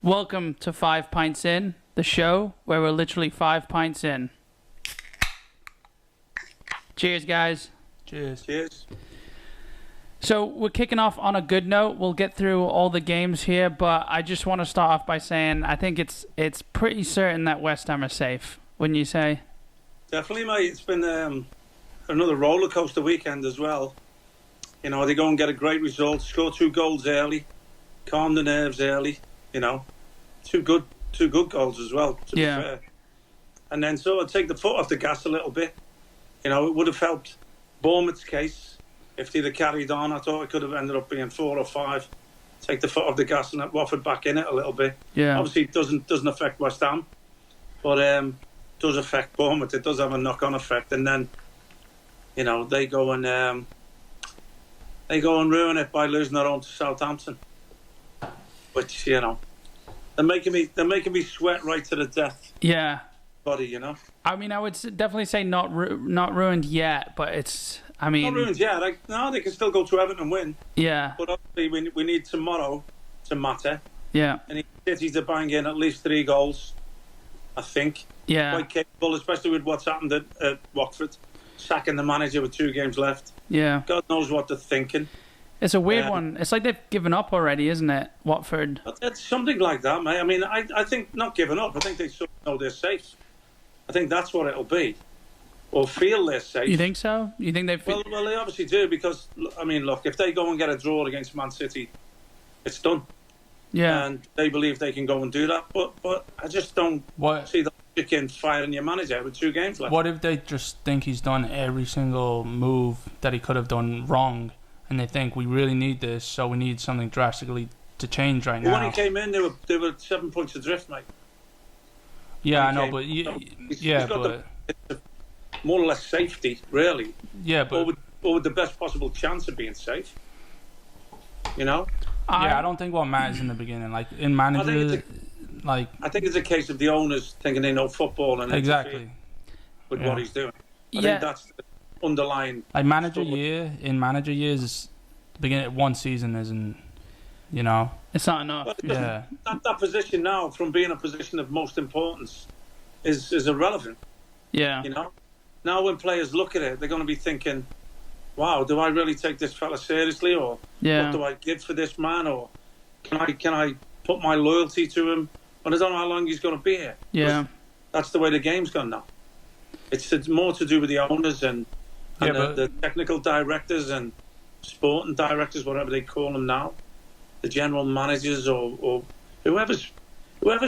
Welcome to 5 Pints In, the show where we're literally 5 pints in. Cheers, guys. Cheers. Cheers. So we're kicking off on a good note. We'll get through all the games here, but I just want to start off by saying I think it's pretty certain that West Ham are safe, wouldn't you say? Definitely, mate. It's been another roller coaster weekend as well. You know, they go and get a great result, score 2 goals early, calm the nerves early. You know, two good goals as well, to be fair. And then sort of take the foot off the gas a little bit. You know, it would have helped Bournemouth's case if they'd have carried on. I thought it could have ended up being 4 or 5. Take the foot off the gas and let Watford back in it a little bit. Yeah. Obviously, it doesn't affect West Ham, but does affect Bournemouth. It does have a knock-on effect, and then you know they go and ruin it by losing their own to Southampton. Which, you know, they're making me sweat right to the death. Yeah. Body, you know. I mean, I would definitely say not ruined yet, but it's. I mean, not ruined yet. They can still go to Everton and win. Yeah. But obviously, we need tomorrow to matter. Yeah. And City to bang in at least 3 goals. I think. Yeah. Quite capable, especially with what's happened at Watford, sacking the manager with 2 games left. Yeah. God knows what they're thinking. It's a weird one. It's like they've given up already, isn't it, Watford? It's something like that, mate. I mean, I think not giving up. I think they sort of know they're safe. I think that's what it'll be. Or feel they're safe. You think so? You think they've... Well, they obviously do because, I mean, look, if they go and get a draw against Man City, it's done. Yeah. And they believe they can go and do that. But I just don't see the logic in firing your manager with 2 games left. What if they just think he's done every single move that he could have done wrong? And they think we really need this, so we need something drastically to change right now. When he came in, they were 7 points adrift, mate. Yeah, I know, but he's got more or less safety, really. Yeah, but or with the best possible chance of being safe. You know. Yeah, I don't think what matters in the beginning, like in manager, I think it's a case of the owners thinking they know football and exactly with what he's doing. I think that's the underlying. Like manager years, beginning 1 season isn't, you know, it's not enough. Yeah, that position now, from being a position of most importance, is irrelevant. Yeah, you know. Now when players look at it, they're going to be thinking, "Wow, do I really take this fella seriously, or what do I give for this man, or can I put my loyalty to him? And I don't know how long he's going to be here." Yeah, that's the way the game's gone now. It's more to do with the owners and the technical directors and sporting directors, whatever they call them now, the general managers or whoever's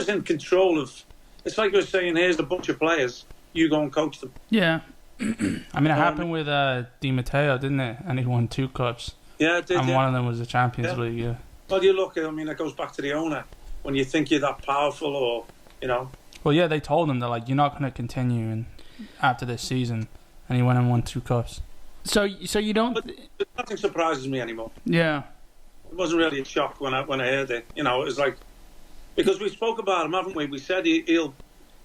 in control of. It's like you're saying, here's a bunch of players, you go and coach them. Yeah. I mean, it happened with Di Matteo, didn't it? And he won 2 cups. Yeah, it did. And one of them was the Champions League. Yeah. Well, you look. I mean, it goes back to the owner. When you think you're that powerful, or you know. Well, yeah, they told him that you're not going to continue after this season, and he went and won 2 cups. So you don't. But nothing surprises me anymore. Yeah. It wasn't really a shock when I heard it. You know, it was like, because we spoke about him, haven't we? We said he'll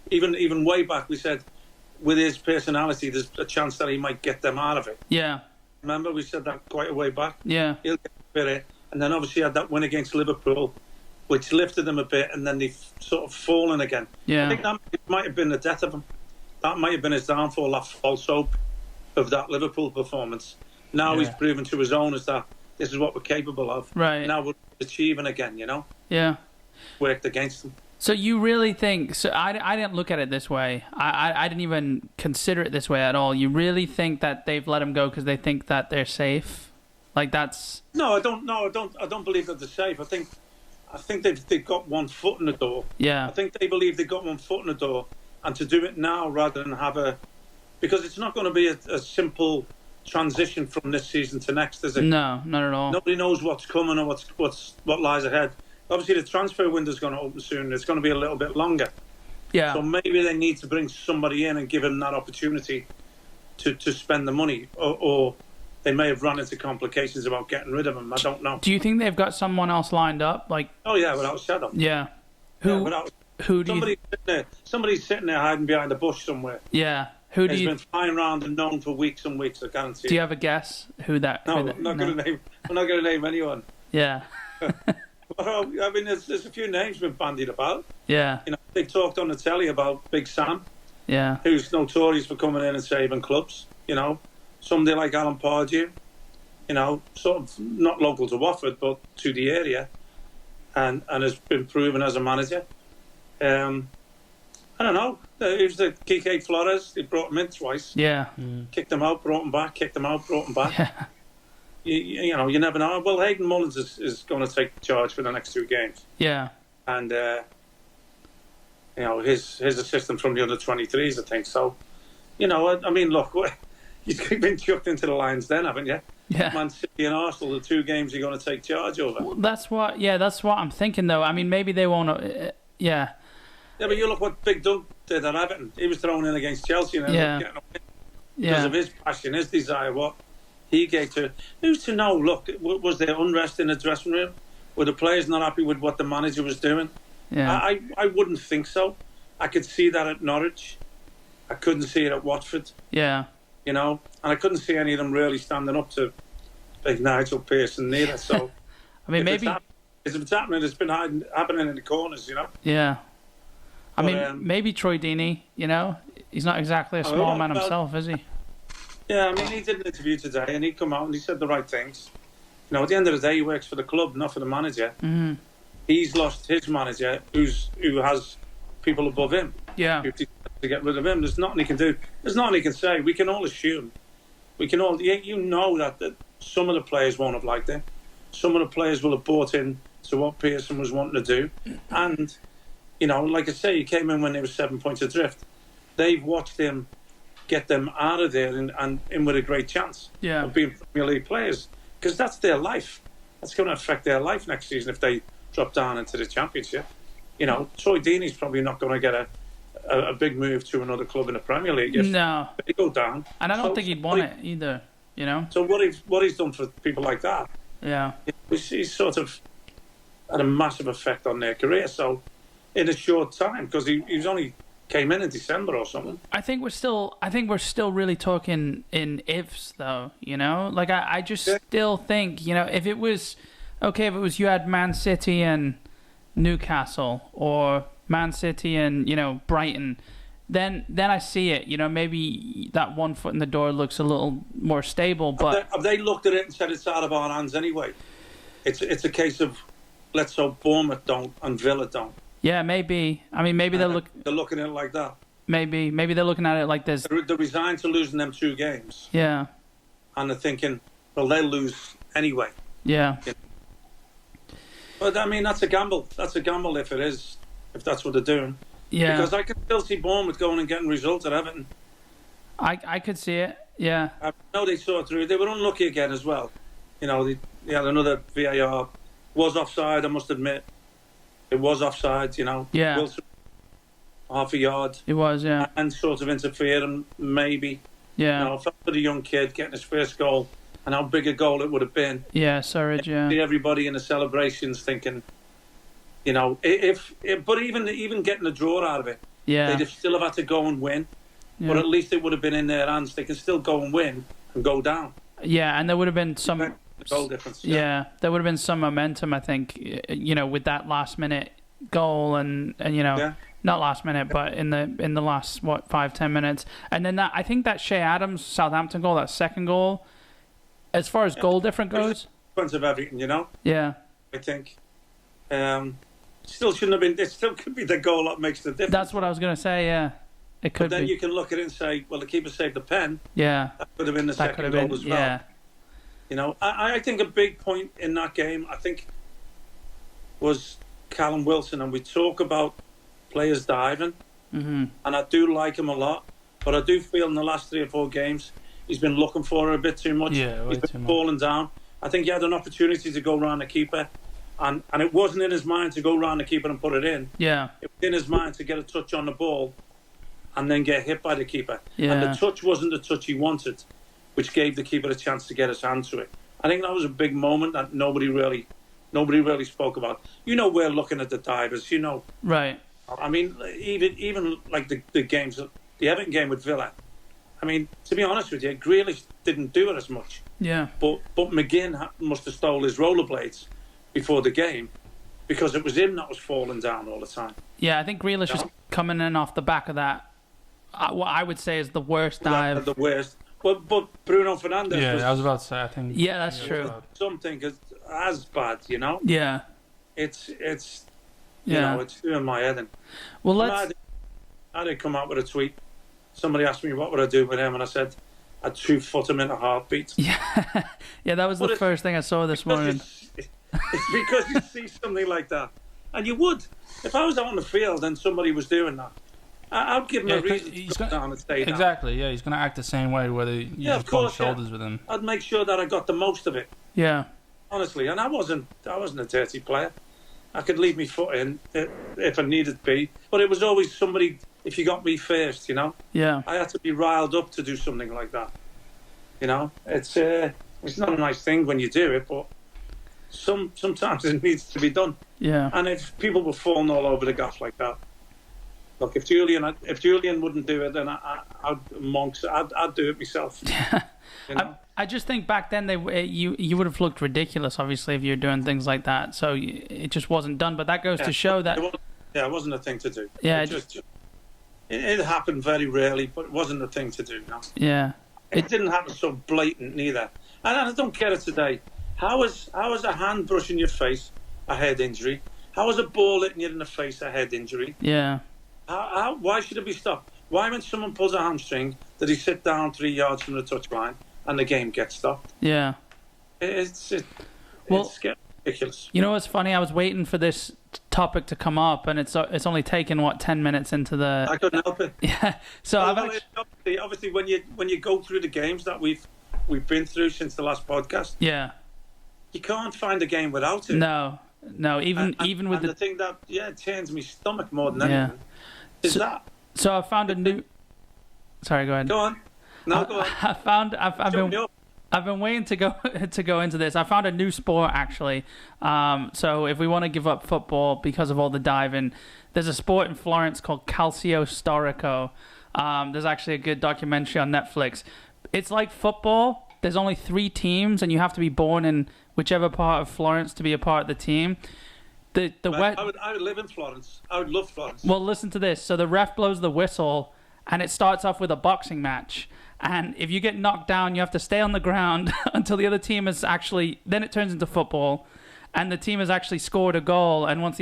even way back. We said with his personality, there's a chance that he might get them out of it. Yeah. Remember, we said that quite a way back. Yeah. He'll get better, and then obviously had that win against Liverpool, which lifted them a bit, and then they've sort of fallen again. Yeah. I think that might have been the death of him. That might have been his downfall, that false hope of that Liverpool performance. Now he's proven to his owners that this is what we're capable of. Right. Now we're achieving again, you know? Yeah. Worked against them. So you really think... So I didn't look at it this way. I didn't even consider it this way at all. You really think that they've let him go because they think that they're safe? Like that's... No, I don't believe that they're safe. I think they've got one foot in the door. Yeah. I think they believe they've got one foot in the door. And to do it now rather than have because it's not going to be a simple transition from this season to next, is it? No, not at all. Nobody knows what's coming or what lies ahead. Obviously, the transfer window's going to open soon. It's going to be a little bit longer. Yeah. So maybe they need to bring somebody in and give him that opportunity to spend the money, or they may have run into complications about getting rid of him. I don't know. Do you think they've got someone else lined up? Like? Oh yeah, without a shadow. Yeah. Somebody's sitting there hiding behind a bush somewhere. Yeah. Who do He's you... been flying around and known for weeks and weeks, I guarantee. Do you have a guess who that... No, I'm not going to name anyone. Yeah. But I mean, there's a few names been bandied about. Yeah. You know, they talked on the telly about Big Sam, Yeah. who's notorious for coming in and saving clubs. You know, somebody like Alan Pardew, you know, sort of not local to Watford, but to the area, and has been proven as a manager. I don't know. It was the Kike Flores. They brought him in twice. Yeah. Kicked him out, brought him back. Kicked him out, brought him back. Yeah. You know, you never know. Well, Hayden Mullins is going to take charge for the next 2 games. Yeah. And, you know, his assistant from the under-23s, I think. So, you know, I mean, look, you've been chucked into the Lions then, haven't you? Yeah. Man City and Arsenal, the 2 games you're going to take charge over. Well, that's what I'm thinking, though. I mean, maybe they won't... yeah. Yeah, but you look what Big Doug did at Everton. He was thrown in against Chelsea and ended up getting a win. Because of his passion, his desire, what he gave to... Who's to know? Look, was there unrest in the dressing room? Were the players not happy with what the manager was doing? Yeah. I wouldn't think so. I could see that at Norwich. I couldn't see it at Watford. Yeah. You know? And I couldn't see any of them really standing up to big Nigel Pearson neither. So, I mean, maybe... If it's happening, it's been happening in the corners, you know? Yeah. I But, mean, maybe Troy Deeney, you know? He's not exactly a small man himself, is he? Yeah, I mean, he did an interview today and he come out and he said the right things. You know, at the end of the day, he works for the club, not for the manager. Mm-hmm. He's lost his manager, who has people above him. Yeah. Who to get rid of him. There's nothing he can do. There's nothing he can say. We can all assume. We can all... You know that some of the players won't have liked him. Some of the players will have bought in to what Pearson was wanting to do. And, you know, like I say, he came in when they were 7 points adrift. They've watched him get them out of there and in with a great chance of being Premier League players. Because that's their life. That's going to affect their life next season if they drop down into the Championship. You know, Troy Deeney's probably not going to get a big move to another club in the Premier League if they go down. And I don't think he'd want it either, you know? So what he's done for people like that, he's sort of had a massive effect on their career. So in a short time, because he was only came in December or something. I think we're still really talking in ifs, though. You know, like I just still think, you know, if it was you had Man City and Newcastle or Man City and, you know, Brighton, then I see it. You know, maybe that 1 foot in the door looks a little more stable. But have they looked at it and said it's out of our hands anyway? It's a case of let's hope Bournemouth don't and Villa don't. Yeah, maybe. I mean, maybe they're looking at it like that. Maybe they're looking at it like this. They're resigned to losing them 2 games. Yeah. And they're thinking, well, they'll lose anyway. Yeah. But I mean, that's a gamble. That's a gamble if that's what they're doing. Yeah. Because I can still see Bournemouth going and getting results at Everton. I could see it. Yeah. I know they saw through. They were unlucky again as well. You know, they had another VAR. Was offside, I must admit. It was offside, you know. Yeah. Wilson, half a yard. It was, yeah. And sort of interfering, maybe. Yeah. You know, for the young kid getting his first goal and how big a goal it would have been. Yeah, Surridge, yeah. Everybody in the celebrations thinking, you know, but even getting a draw out of it, they'd still have had to go and win. Yeah. But at least it would have been in their hands. They can still go and win and go down. Yeah, and there would have been some... goal difference. Yeah, there would have been some momentum, I think, you know, with that last minute goal and you know, not last minute, but in the last 5-10 minutes, and then I think that Shea Adams Southampton goal, that second goal, as far as goal difference goes, difference of everything, you know. Yeah, I think still shouldn't have been. It still could be the goal that makes the difference. That's what I was gonna say. Yeah, it could. But then be. you can look at it and say, well, the keeper saved the pen. Yeah, that could have been the second goal as well. Yeah. You know, I think a big point in that game, I think, was Callum Wilson. And we talk about players diving, and I do like him a lot. But I do feel in the last 3 or 4 games, he's been looking for her a bit too much. Yeah, he's been falling down. I think he had an opportunity to go round the keeper, and it wasn't in his mind to go round the keeper and put it in. Yeah. It was in his mind to get a touch on the ball and then get hit by the keeper. Yeah. And the touch wasn't the touch he wanted, which gave the keeper a chance to get his hand to it. I think that was a big moment that nobody really spoke about. You know, we're looking at the divers, you know. Right. I mean, even like the games, the Everton game with Villa. I mean, to be honest with you, Grealish didn't do it as much. Yeah. But McGinn must have stole his rollerblades before the game because it was him that was falling down all the time. Yeah, I think Grealish was coming in off the back of that. What I would say is the worst dive. The worst. But Bruno Fernandes. Yeah, I was about to say. I think. Yeah, that's true. Something as bad, you know. Yeah. It's you know, it's doing my head in. Well, I did come out with a tweet. Somebody asked me what would I do with him, and I said I'd 2-foot him in a heartbeat. Yeah, yeah, that was the first thing I saw this morning. It's because you see something like that, and you would. If I was out on the field and somebody was doing that, I'd give him a reason to go down and stay down. Exactly. Yeah, he's going to act the same way whether you just bump shoulders with him. I'd make sure that I got the most of it. Yeah. Honestly, and I wasn't a dirty player. I could leave my foot in if I needed to be, but it was always somebody. If you got me first, you know. Yeah. I had to be riled up to do something like that. You know, it's not a nice thing when you do it, but sometimes it needs to be done. Yeah. And if people were falling all over the gaff like that, look, if Julian wouldn't do it, then I'd do it myself. Yeah. You know? I just think back then you would have looked ridiculous, obviously, if you're doing things like that. So it just wasn't done. But that goes to show that. It wasn't a thing to do. Yeah. It happened very rarely, but it wasn't a thing to do. No. Yeah. It didn't happen so blatant neither. And I don't get it today. How is a hand brushing your face a head injury? How is a ball hitting you in the face a head injury? Yeah. Why should it be stopped? Why, when someone pulls a hamstring, did he sit down 3 yards from the touchline and the game gets stopped? Yeah. It's ridiculous. You know what's funny? I was waiting for this topic to come up, and it's only taken 10 minutes into the. I couldn't help it. Yeah. So obviously when you go through the games that we've been through since the last podcast. Yeah. You can't find a game without it. No. Even with the thing that it turns my stomach more than anything is that. So I found a new. Sorry, go ahead. Go on. No, go on. I've been waiting to go into this. I found a new sport actually. So if we want to give up football because of all the diving, there's a sport in Florence called Calcio Storico. There's actually a good documentary on Netflix. It's like football. There's only 3 teams, and you have to be born in whichever part of Florence to be a part of the team. I would live in Florence. I would love Florence. Well, listen to this. So the ref blows the whistle, and it starts off with a boxing match. And if you get knocked down, you have to stay on the ground until the other team is actually. Then it turns into football, and the team has actually scored a goal. And once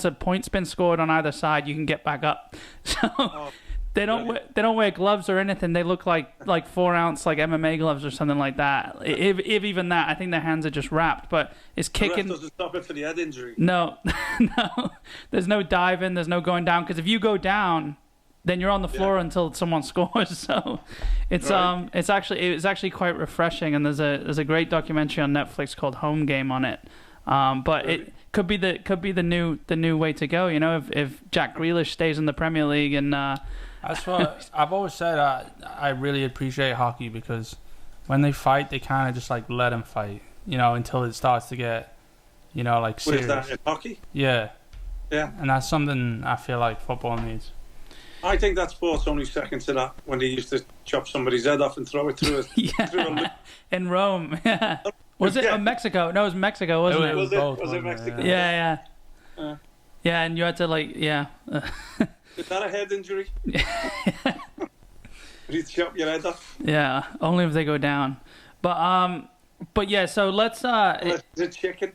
a point's been scored on either side, you can get back up. So they don't wear gloves or anything. They look like 4-ounce MMA gloves or something like that. If even that, I think their hands are just wrapped. But it's kicking. The ref doesn't stop it for the head injury. No, no. There's no diving. There's no going down, because if you go down, then you're on the floor until someone scores. So it's actually quite refreshing, and there's a great documentary on Netflix called Home Game on it. But it could be the new way to go. You know, if Jack Grealish stays in the Premier League, and that's what I've always said. I really appreciate hockey, because when they fight, they kind of just let them fight. You know, until it starts to get, serious. What is that in hockey? Yeah. Yeah. And that's something I feel like football needs. I think that sport's only second to that, when they used to chop somebody's head off and throw it through a in Rome. Yeah. Was it Mexico? No, it was Mexico, wasn't it? Was it Mexico? Yeah. Yeah, and you had to Is that a head injury? You chop your head off? Yeah, only if they go down. But yeah, so let's. Is it chicken?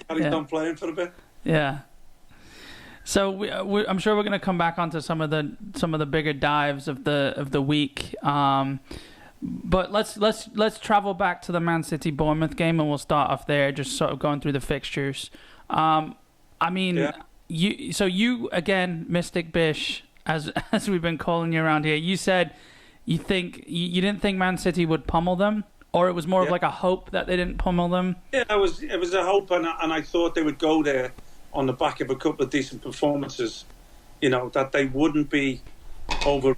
Carry on playing for a bit. Yeah. So I'm sure we're going to come back onto some of the bigger dives of the week. But let's travel back to the Man City Bournemouth game, and we'll start off there, just sort of going through the fixtures. You again, Mystic Bish, as we've been calling you around here. You said you didn't think Man City would pummel them, or it was more of like a hope that they didn't pummel them. Yeah, it was a hope, and I thought they would go there on the back of a couple of decent performances, that they wouldn't be overrun.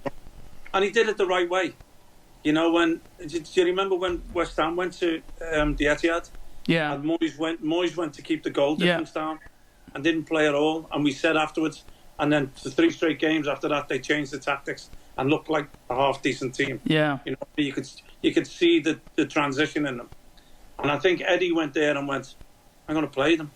And he did it the right way. Do you remember when West Ham went to the Etihad? Yeah. And Moyes went to keep the goal difference down and didn't play at all. And we said afterwards, and then for 3 straight games after that, they changed the tactics and looked like a half-decent team. Yeah. You could see the transition in them. And I think Eddie went there and went, I'm going to play them.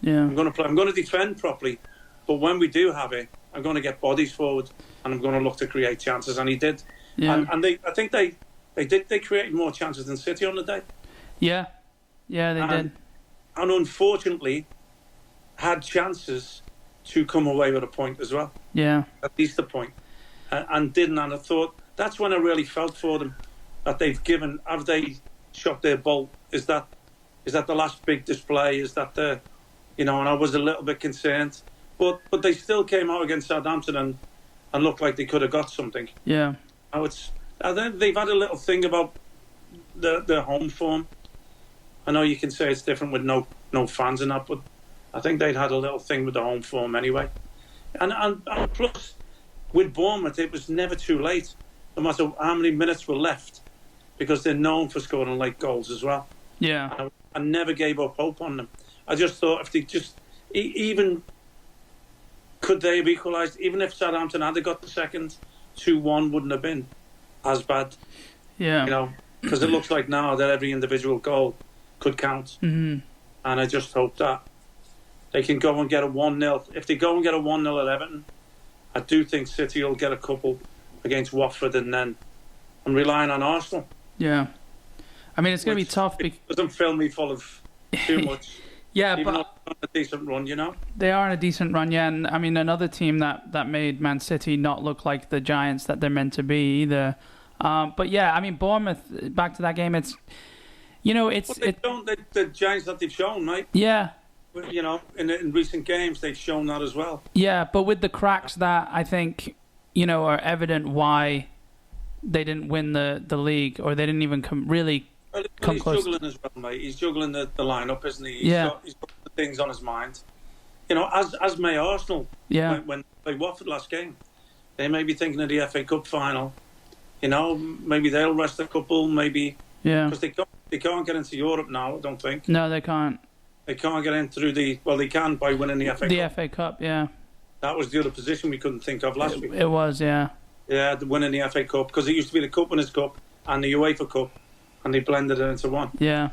Yeah. I'm going to play. I'm going to defend properly. But when we do have it, I'm going to get bodies forward and I'm going to look to create chances. And he did. Yeah. And I think they created more chances than City on the day. Yeah. Yeah, they did. And unfortunately, had chances to come away with a point as well. Yeah. At least a point. And didn't. And I thought, that's when I really felt for them. That have they shot their bolt? Is that the last big display? Is that and I was a little bit concerned. But they still came out against Southampton and looked like they could have got something. Yeah. I think they've had a little thing about the home form. I know you can say it's different with no fans and that, but I think they'd had a little thing with the home form anyway. And plus, with Bournemouth, it was never too late, no matter how many minutes were left, because they're known for scoring late goals as well. Yeah. I never gave up hope on them. I just thought if they just even could they have equalised, even if Southampton had got the second, 2-1 wouldn't have been as bad. Yeah. Because it looks like now that every individual goal could count. Mm-hmm. And I just hope that they can go and get a 1-0. If they go and get a 1-0 at Everton, I do think City will get a couple against Watford, and then I'm relying on Arsenal. Yeah. I mean, it's going to be tough. It doesn't fill me full of too much. Yeah, even but though they're on a decent run, They are on a decent run, yeah. And I mean, another team that made Man City not look like the giants that they're meant to be either. But yeah, I mean, Bournemouth, back to that game, it's, the giants that they've shown, mate. Yeah. In recent games, they've shown that as well. Yeah, but with the cracks that I think, are evident why they didn't win the league, or they didn't even come He's close. juggling as well, mate. He's juggling the lineup, isn't he? He's got the things on his mind. As may Arsenal. Yeah. When they Watford last game, they may be thinking of the FA Cup final. Maybe they'll rest a couple. Maybe. Yeah. Because they can't get into Europe now. I don't think. No, they can't. They can't get in through they can by winning the FA Cup. The FA Cup, yeah. That was the other position we couldn't think of last week. It was, yeah. Yeah, winning the FA Cup, because it used to be the Cup Winners' Cup and the UEFA Cup, and they blended it into one. Yeah.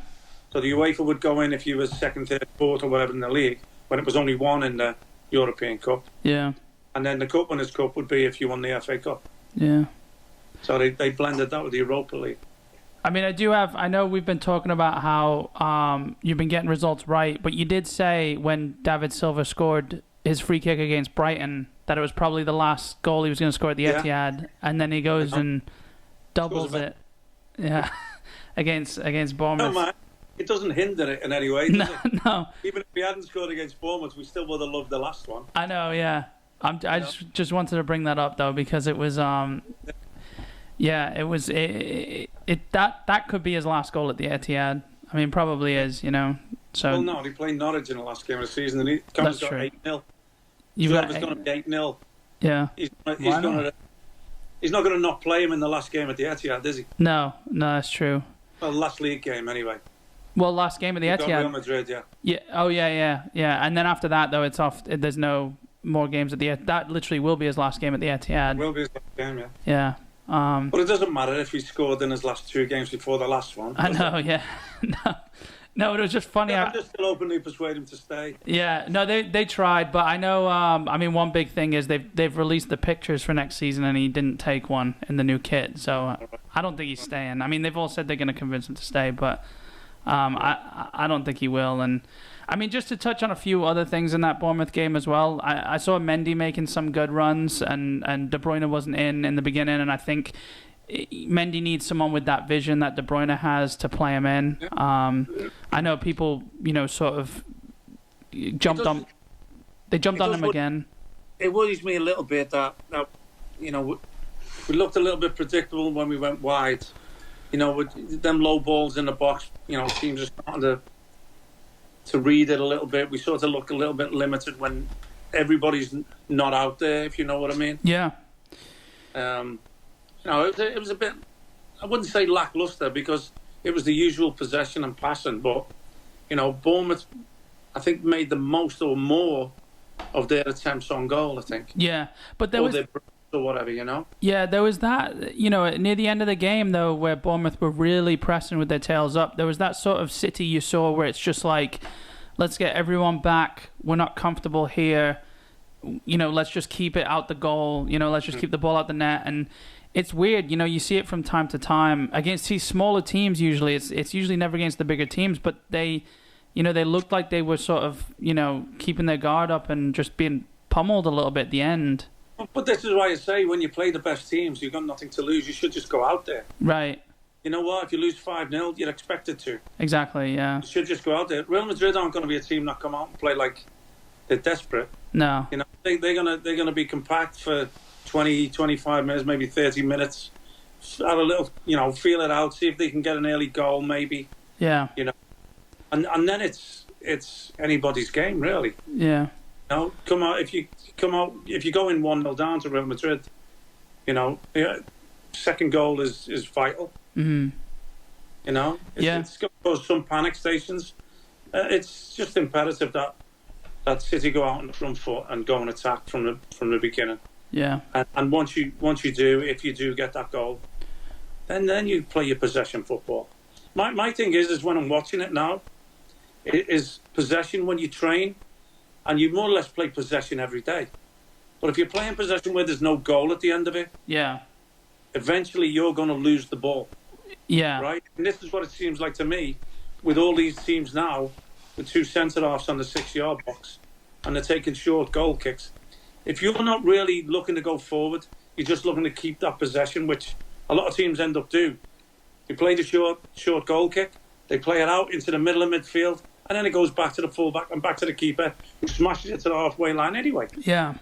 So the UEFA would go in if you were second, third, fourth, or whatever in the league, when it was only one in the European Cup. Yeah. And then the Cup Winners' Cup would be if you won the FA Cup. Yeah. So they blended that with the Europa League. I mean, I know we've been talking about how you've been getting results right, but you did say when David Silva scored his free kick against Brighton that it was probably the last goal he was going to score at the Etihad, and then he goes and doubles it. Yeah, against Bournemouth. No, man, it doesn't hinder it in any way, does it? No. Even if we hadn't scored against Bournemouth, we still would have loved the last one. I know, yeah. I just wanted to bring that up though, because it was yeah, it was that could be his last goal at the Etihad. I mean, probably is, So well, no, he played Norwich in the last game of the season, and Connor's got 8-0. Silva's going to be 8-0. Yeah, he's not going to not play him in the last game at the Etihad, is he? No, that's true. Well, last league game anyway. Well, last game at the Etihad. Real Madrid, yeah. Yeah. Oh, yeah. And then after that, though, it's off. There's no more games at the Etihad. That literally will be his last game at the Etihad. Will be his last game, yeah. Yeah. But it doesn't matter if he scored in his last 2 games before the last one. I know, yeah. No, it was just funny. Yeah, I'm just still openly persuade him to stay. Yeah, no, they tried, but I know. I mean, one big thing is they've released the pictures for next season, and he didn't take one in the new kit, so I don't think he's staying. I mean, they've all said they're going to convince him to stay, but I don't think he will. And I mean, just to touch on a few other things in that Bournemouth game as well, I saw Mendy making some good runs, and De Bruyne wasn't in the beginning, and I think Mendy needs someone with that vision that De Bruyne has to play him in. I know people, sort of jumped on him again. It worries me a little bit that we looked a little bit predictable when we went wide. With them low balls in the box, teams are starting to read it a little bit. We sort of look a little bit limited when everybody's not out there, if you know what I mean. Yeah. It was a bit, I wouldn't say lackluster, because it was the usual possession and passing, but, Bournemouth, I think, made the most or more of their attempts on goal, I think. Yeah, but there was... or whatever, Yeah, there was that, near the end of the game, though, where Bournemouth were really pressing with their tails up. There was that sort of City you saw where it's just like, let's get everyone back. We're not comfortable here. Let's just keep it out the goal. Let's just keep the ball out the net. And it's weird. You see it from time to time against these smaller teams. Usually, it's usually never against the bigger teams. But they looked like they were sort of keeping their guard up and just being pummeled a little bit at the end. But this is why I say when you play the best teams, you've got nothing to lose. You should just go out there. Right. You know what? If you lose 5-0, you're expected to. Exactly. Yeah. You should just go out there. Real Madrid aren't going to be a team that come out and play like they're desperate. No. They're gonna be compact for 20, 25 minutes, maybe 30 minutes. Have a little, feel it out. See if they can get an early goal, maybe. Yeah. And then it's anybody's game, really. Yeah. Come out if you go in 1-0 down to Real Madrid, second goal is vital. Mm-hmm. It's going to cause some panic stations. It's just imperative that City go out on the front foot and go and attack from the beginning. Yeah. And once you do, if you do get that goal, then you play your possession football. My thing is when I'm watching it now, is possession when you train, and you more or less play possession every day. But if you're playing possession where there's no goal at the end of it, yeah, eventually you're going to lose the ball. Yeah. Right? And this is what it seems like to me with all these teams now, with two centre-halves on the 6-yard box, and they're taking short goal kicks. If you're not really looking to go forward, you're just looking to keep that possession, which a lot of teams end up doing. You play the short goal kick, they play it out into the middle of midfield, and then it goes back to the fullback and back to the keeper, who smashes it to the halfway line anyway. Yeah.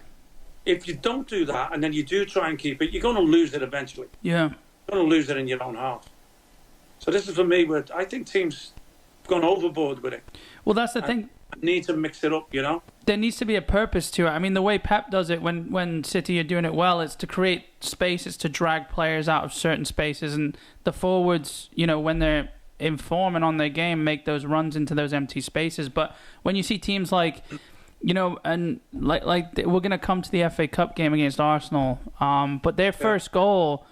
If you don't do that, and then you do try and keep it, you're going to lose it eventually. Yeah. You're going to lose it in your own half. So this is for me where I think teams have gone overboard with it. Well, that's the thing. Need to mix it up, There needs to be a purpose to it. I mean, the way Pep does it when City are doing it well, it's to create spaces, to drag players out of certain spaces, and the forwards, when they're in form and on their game, make those runs into those empty spaces. But when you see teams like, and like we're going to come to the FA Cup game against Arsenal, but their first goal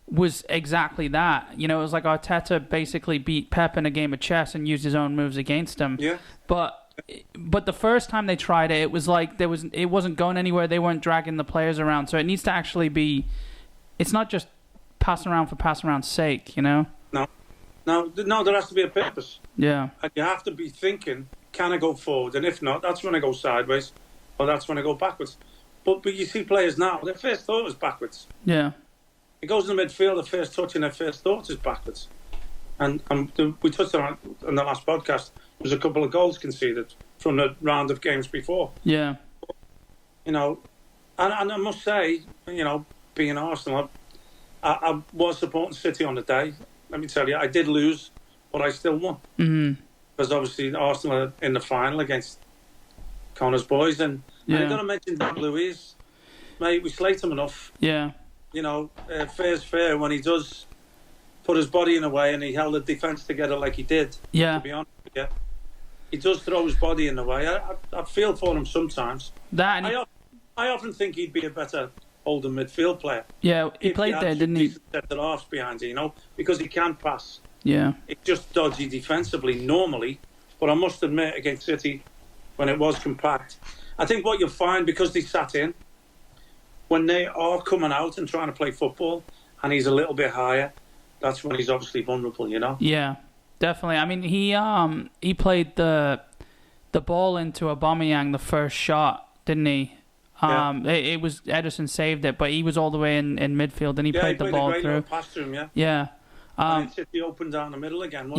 was exactly that. It was like Arteta basically beat Pep in a game of chess and used his own moves against him. Yeah. But the first time they tried it, it was like it wasn't going anywhere. They weren't dragging the players around. So it needs to actually be. It's not just passing around for passing around's sake, No, there has to be a purpose. Yeah. And you have to be thinking, can I go forward? And if not, that's when I go sideways, or that's when I go backwards. But you see players now, their first thought is backwards. Yeah. It goes in the midfield, the first touch and their first thought is backwards. And we touched on it in the last podcast. There's a couple of goals conceded from the round of games before. Yeah. And I must say, being Arsenal, I was supporting City on the day. Let me tell you, I did lose, but I still won. Mm-hmm. Because obviously Arsenal are in the final against Connor's boys. And I'm going to mention Dan Luiz. Mate, we slate him enough. Yeah. Fair's fair when he does put his body in a way and he held the defence together like he did. Yeah. To be honest with you. He does throw his body in the way. I feel for him sometimes. I often think he'd be a better holding midfield player. Yeah, he played there, didn't he? Centre halves behind you, because he can pass. Yeah. It's just dodgy defensively normally, but I must admit against City, when it was compact, I think what you'll find, because they sat in, when they are coming out and trying to play football, and he's a little bit higher, that's when he's obviously vulnerable, Yeah, definitely. I mean, he played the ball into Aubameyang the first shot, didn't he? It was Ederson saved it, but he was all the way in midfield, and he played the ball through. Pass to him, Yeah. And City opened down the middle again.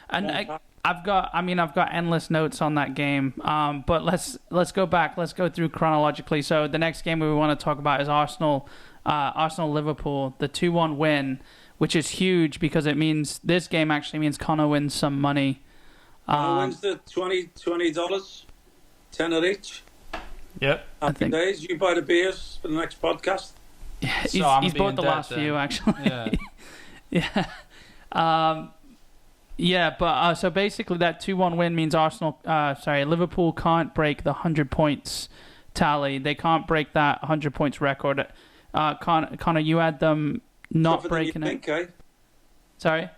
And I've got endless notes on that game. But let's go back. Let's go through chronologically. So the next game we want to talk about is Arsenal Liverpool, the 2-1 win, which is huge because it means this game actually means Connor wins some money. Connor wins the $20, $10 each. Yep. Happy days. You buy the beers for the next podcast. He's bought the last few actually. Yeah. So basically that 2-1 win means Liverpool can't break the 100 points tally. They can't break that 100 points record. Connor, you had them not tougher breaking than you it. think, eh? Sorry?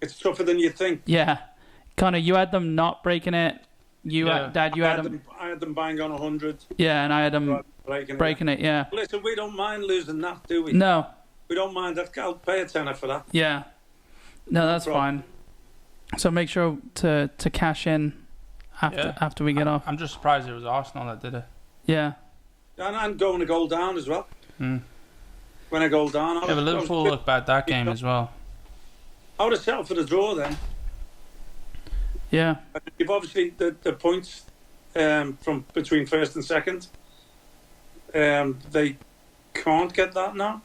It's tougher than you think. Yeah. Connor, you had them not breaking it. Dad, you had them. I had them bang on 100. Yeah, and I had them breaking it. Yeah. Listen, we don't mind losing that, do we? No. We don't mind that. I'll pay a tenner for that. Yeah. No, that's fine. So make sure to cash in after we get off. I'm just surprised it was Arsenal that did it. Yeah. And going a goal down as well. When I go down, but Liverpool looked bad that game as well. I would have settled for the draw then. Yeah. You've obviously the points from between first and second. They can't get that now.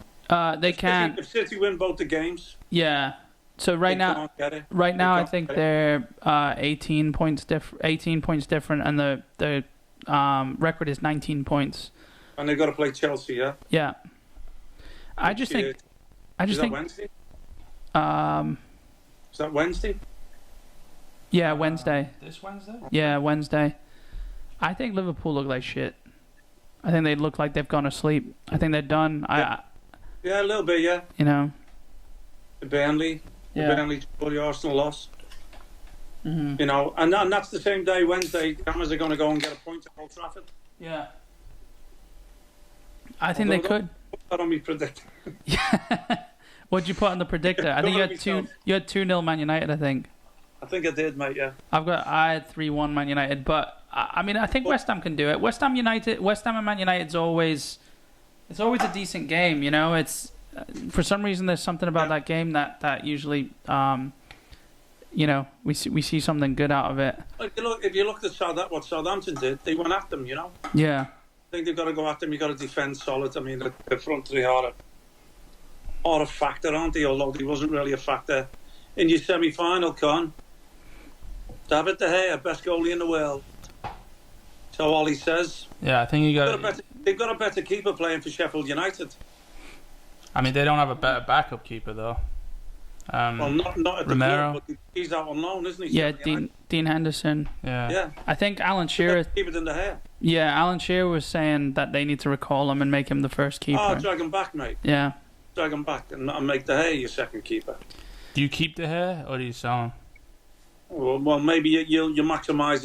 They can't. If City win both the games. Yeah. So right now, I think they're 18 points different, and the record is 19 points. And they've got to play Chelsea, yeah. Yeah. I just think. Is that Wednesday? Is that Wednesday? Yeah, Wednesday. This Wednesday? Yeah, Wednesday. I think Liverpool look like shit. I think they look like they've gone to sleep. I think they're done. Yeah, a little bit, yeah. You know. Burnley for the Arsenal loss. Mm-hmm. You know, and that's the same day, Wednesday. Hammers are going to go and get a point at Old Trafford. Yeah. I think they could. Put that on me predictor. Yeah. What'd you put on the predictor? I think you had 2-0 Man United, I think. I think I did, mate, yeah. I had 3-1 Man United, but I mean, I think West Ham can do it. West Ham and Man United's always a decent game, you know. It's for some reason there's something about that game that usually you know, we see something good out of it. If you look at what Southampton did, they went at them, you know. Yeah. I think they've got to go at them. You've got to defend solid. I mean, the front three are a factor, aren't they? Although they wasn't really a factor in your semi-final, Con. David De Gea, best goalie in the world. So Ollie says. Yeah, I think they've got a better keeper playing for Sheffield United. I mean, they don't have a better backup keeper though. Well, not at Romero. the club, but he's out on loan, isn't he? Yeah, Dean Henderson. Yeah. I think Alan Shearer. Keeper than De Gea. Yeah, Alan Shearer was saying that they need to recall him and make him the first keeper. Oh, drag him back, mate. Yeah. Drag him back and make De Gea your second keeper. Do you keep De Gea or do you sell him? Well, maybe you maximise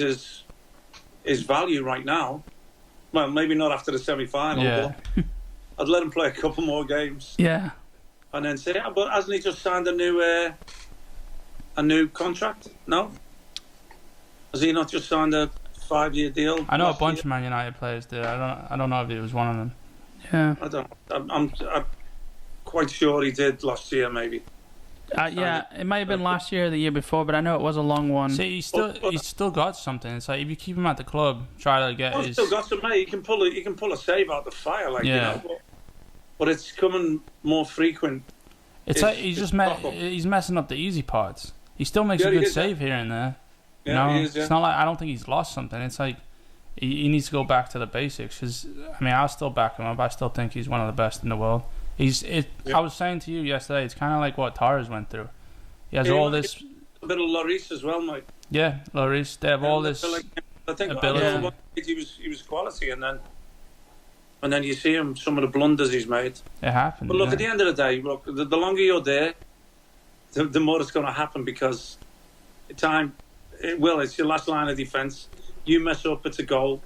his value right now. Well, maybe not after the semi-final. Yeah. But I'd let him play a couple more games. Yeah. And then say, but hasn't he just signed a new contract? No. Has he not just signed a 5-year deal? I know a bunch of Man United players did. I don't know if he was one of them. Yeah. I don't. I'm quite sure he did last year, maybe. Yeah, it might have been last year or the year before, but I know it was a long one. See, he's still got something. It's like if you keep him at the club, try to get his. He's still got some, mate. He can pull a save out the fire, like yeah. You know. But it's coming more frequent. It's like he's messing up the easy parts. He still makes a good save here and there. Yeah, you know, he is, yeah. It's not like I don't think he's lost something. It's like he needs to go back to the basics. Cause I mean, I'll still back him up. I still think he's one of the best in the world. I was saying to you yesterday, it's kind of like what Torres went through. He has all this. A bit of Lloris as well, mate. Yeah, Lloris. They have all this. I think ability. He was quality, and then you see him, some of the blunders he's made. It happened. But look, at the end of the day, look, the longer you're there, the more it's going to happen because it's your last line of defence. You mess up, it's a goal.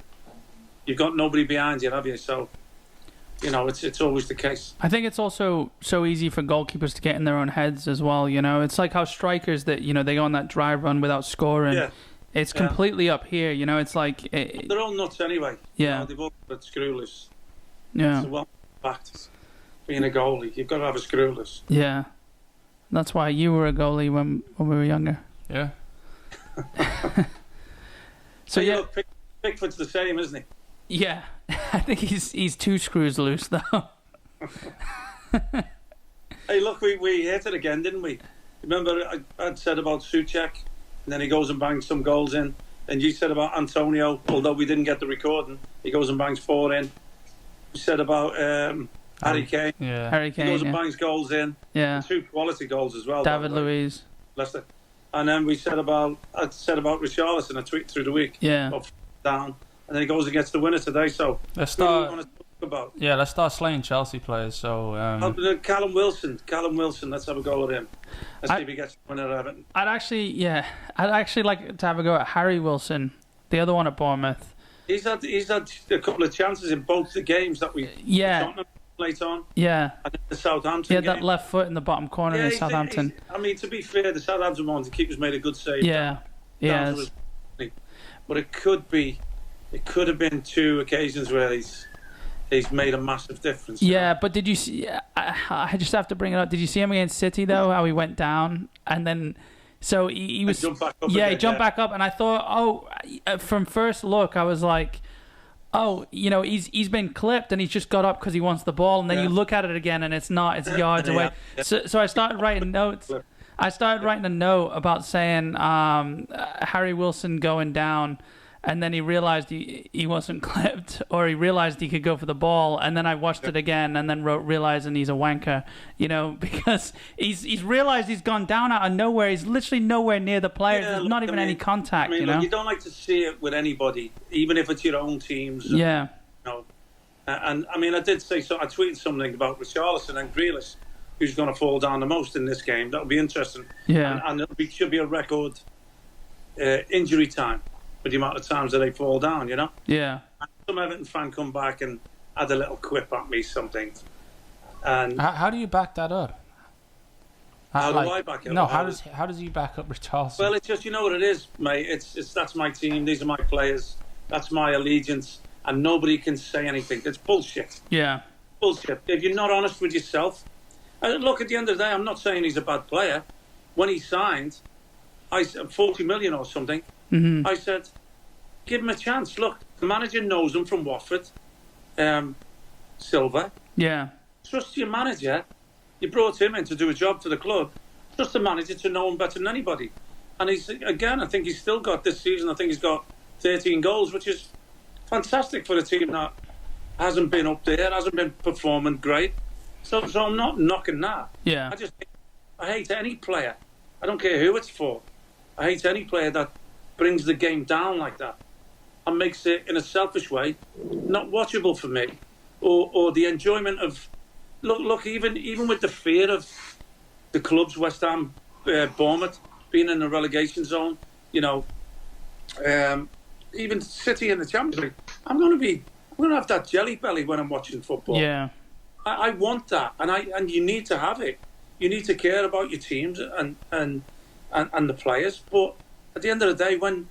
You've got nobody behind you, have you? So, you know, it's always the case. I think it's also so easy for goalkeepers to get in their own heads as well, you know. It's like how strikers that, you know, they go on that dry run without scoring. Yeah. It's completely up here, you know. It's like... they're all nuts anyway. Yeah. You know, they've all got screw loose. Yeah. It's a well fact. Being a goalie, you've got to have a screw loose. Yeah. That's why you were a goalie when we were younger. Yeah. So yeah, look, Pickford's the same, isn't he? Yeah, I think he's 2 screws loose though. Hey, look, we hit it again, didn't we? Remember I'd said about Souček, and then he goes and bangs some goals in, and you said about Antonio, although we didn't get the recording, he goes and bangs 4 in. We said about Harry Kane. Yeah, Harry Kane. He goes and bangs goals in. Yeah, 2 quality goals as well. David Luiz. Leicester. And then I said about Richarlison a tweet through the week. Yeah. Up, down. And then he goes and gets the winner today. So let's start. Want to talk about? Yeah, let's start slaying Chelsea players. So Callum Wilson. Let's have a go at him. Let's see if he gets the winner at Everton. I'd actually like to have a go at Harry Wilson. the other one at Bournemouth. He's had a couple of chances in both the games that we late on. Yeah. And then the Southampton He had game. that left foot in the bottom corner in Southampton. I mean, to be fair, the Southampton one, the keeper's made a good save. Yeah. Yeah. But it could have been 2 occasions where he's made a massive difference. Yeah, but did you see? I just have to bring it up. Did you see him against City though? How he went down and then, so he was. Jumped back up he jumped back up, and I thought, from first look, I was like, he's been clipped, and he's just got up because he wants the ball, and then you look at it again, and it's not. It's yards away. Yeah. So I started writing notes. I started writing a note about saying Harry Wilson going down, and then he realized he wasn't clipped, or he realized he could go for the ball, and then I watched it again, and then wrote realizing he's a wanker, because he's realized he's gone down out of nowhere. He's literally nowhere near the players. There's not even any contact. Look, you don't like to see it with anybody, even if it's your own teams. Yeah. And I mean, I did say so. I tweeted something about Richarlison and Grealish, who's going to fall down the most in this game. That'll be interesting. Yeah. And it should be a record injury time for the amount of times that they fall down, Yeah. And some Everton fan come back and had a little quip at me, something. And how do you back that up? How do I back it up? No, how does he back up Richarlison? Well, it's just, you know what it is, mate. It's that's my team. These are my players. That's my allegiance. And nobody can say anything. It's bullshit. Yeah. Bullshit. If you're not honest with yourself. Look, at the end of the day, I'm not saying he's a bad player. When he signed, I said 40 million or something. Mm-hmm. I said, give him a chance. Look, the manager knows him from Watford. Silva. Yeah. Trust your manager. You brought him in to do a job for the club. Trust the manager to know him better than anybody. And I think he's still got this season, I think he's got 13 goals, which is fantastic for a team that hasn't been up there, hasn't been performing great. So I'm not knocking that. Yeah. I hate any player. I don't care who it's for. I hate any player that brings the game down like that and makes it, in a selfish way, not watchable for me, or the enjoyment of. Look. Even with the fear of the clubs, West Ham, Bournemouth, being in the relegation zone, even City in the Champions League, I'm going to have that jelly belly when I'm watching football. Yeah. I want that, and you need to have it. You need to care about your teams and the players. But at the end of the day, when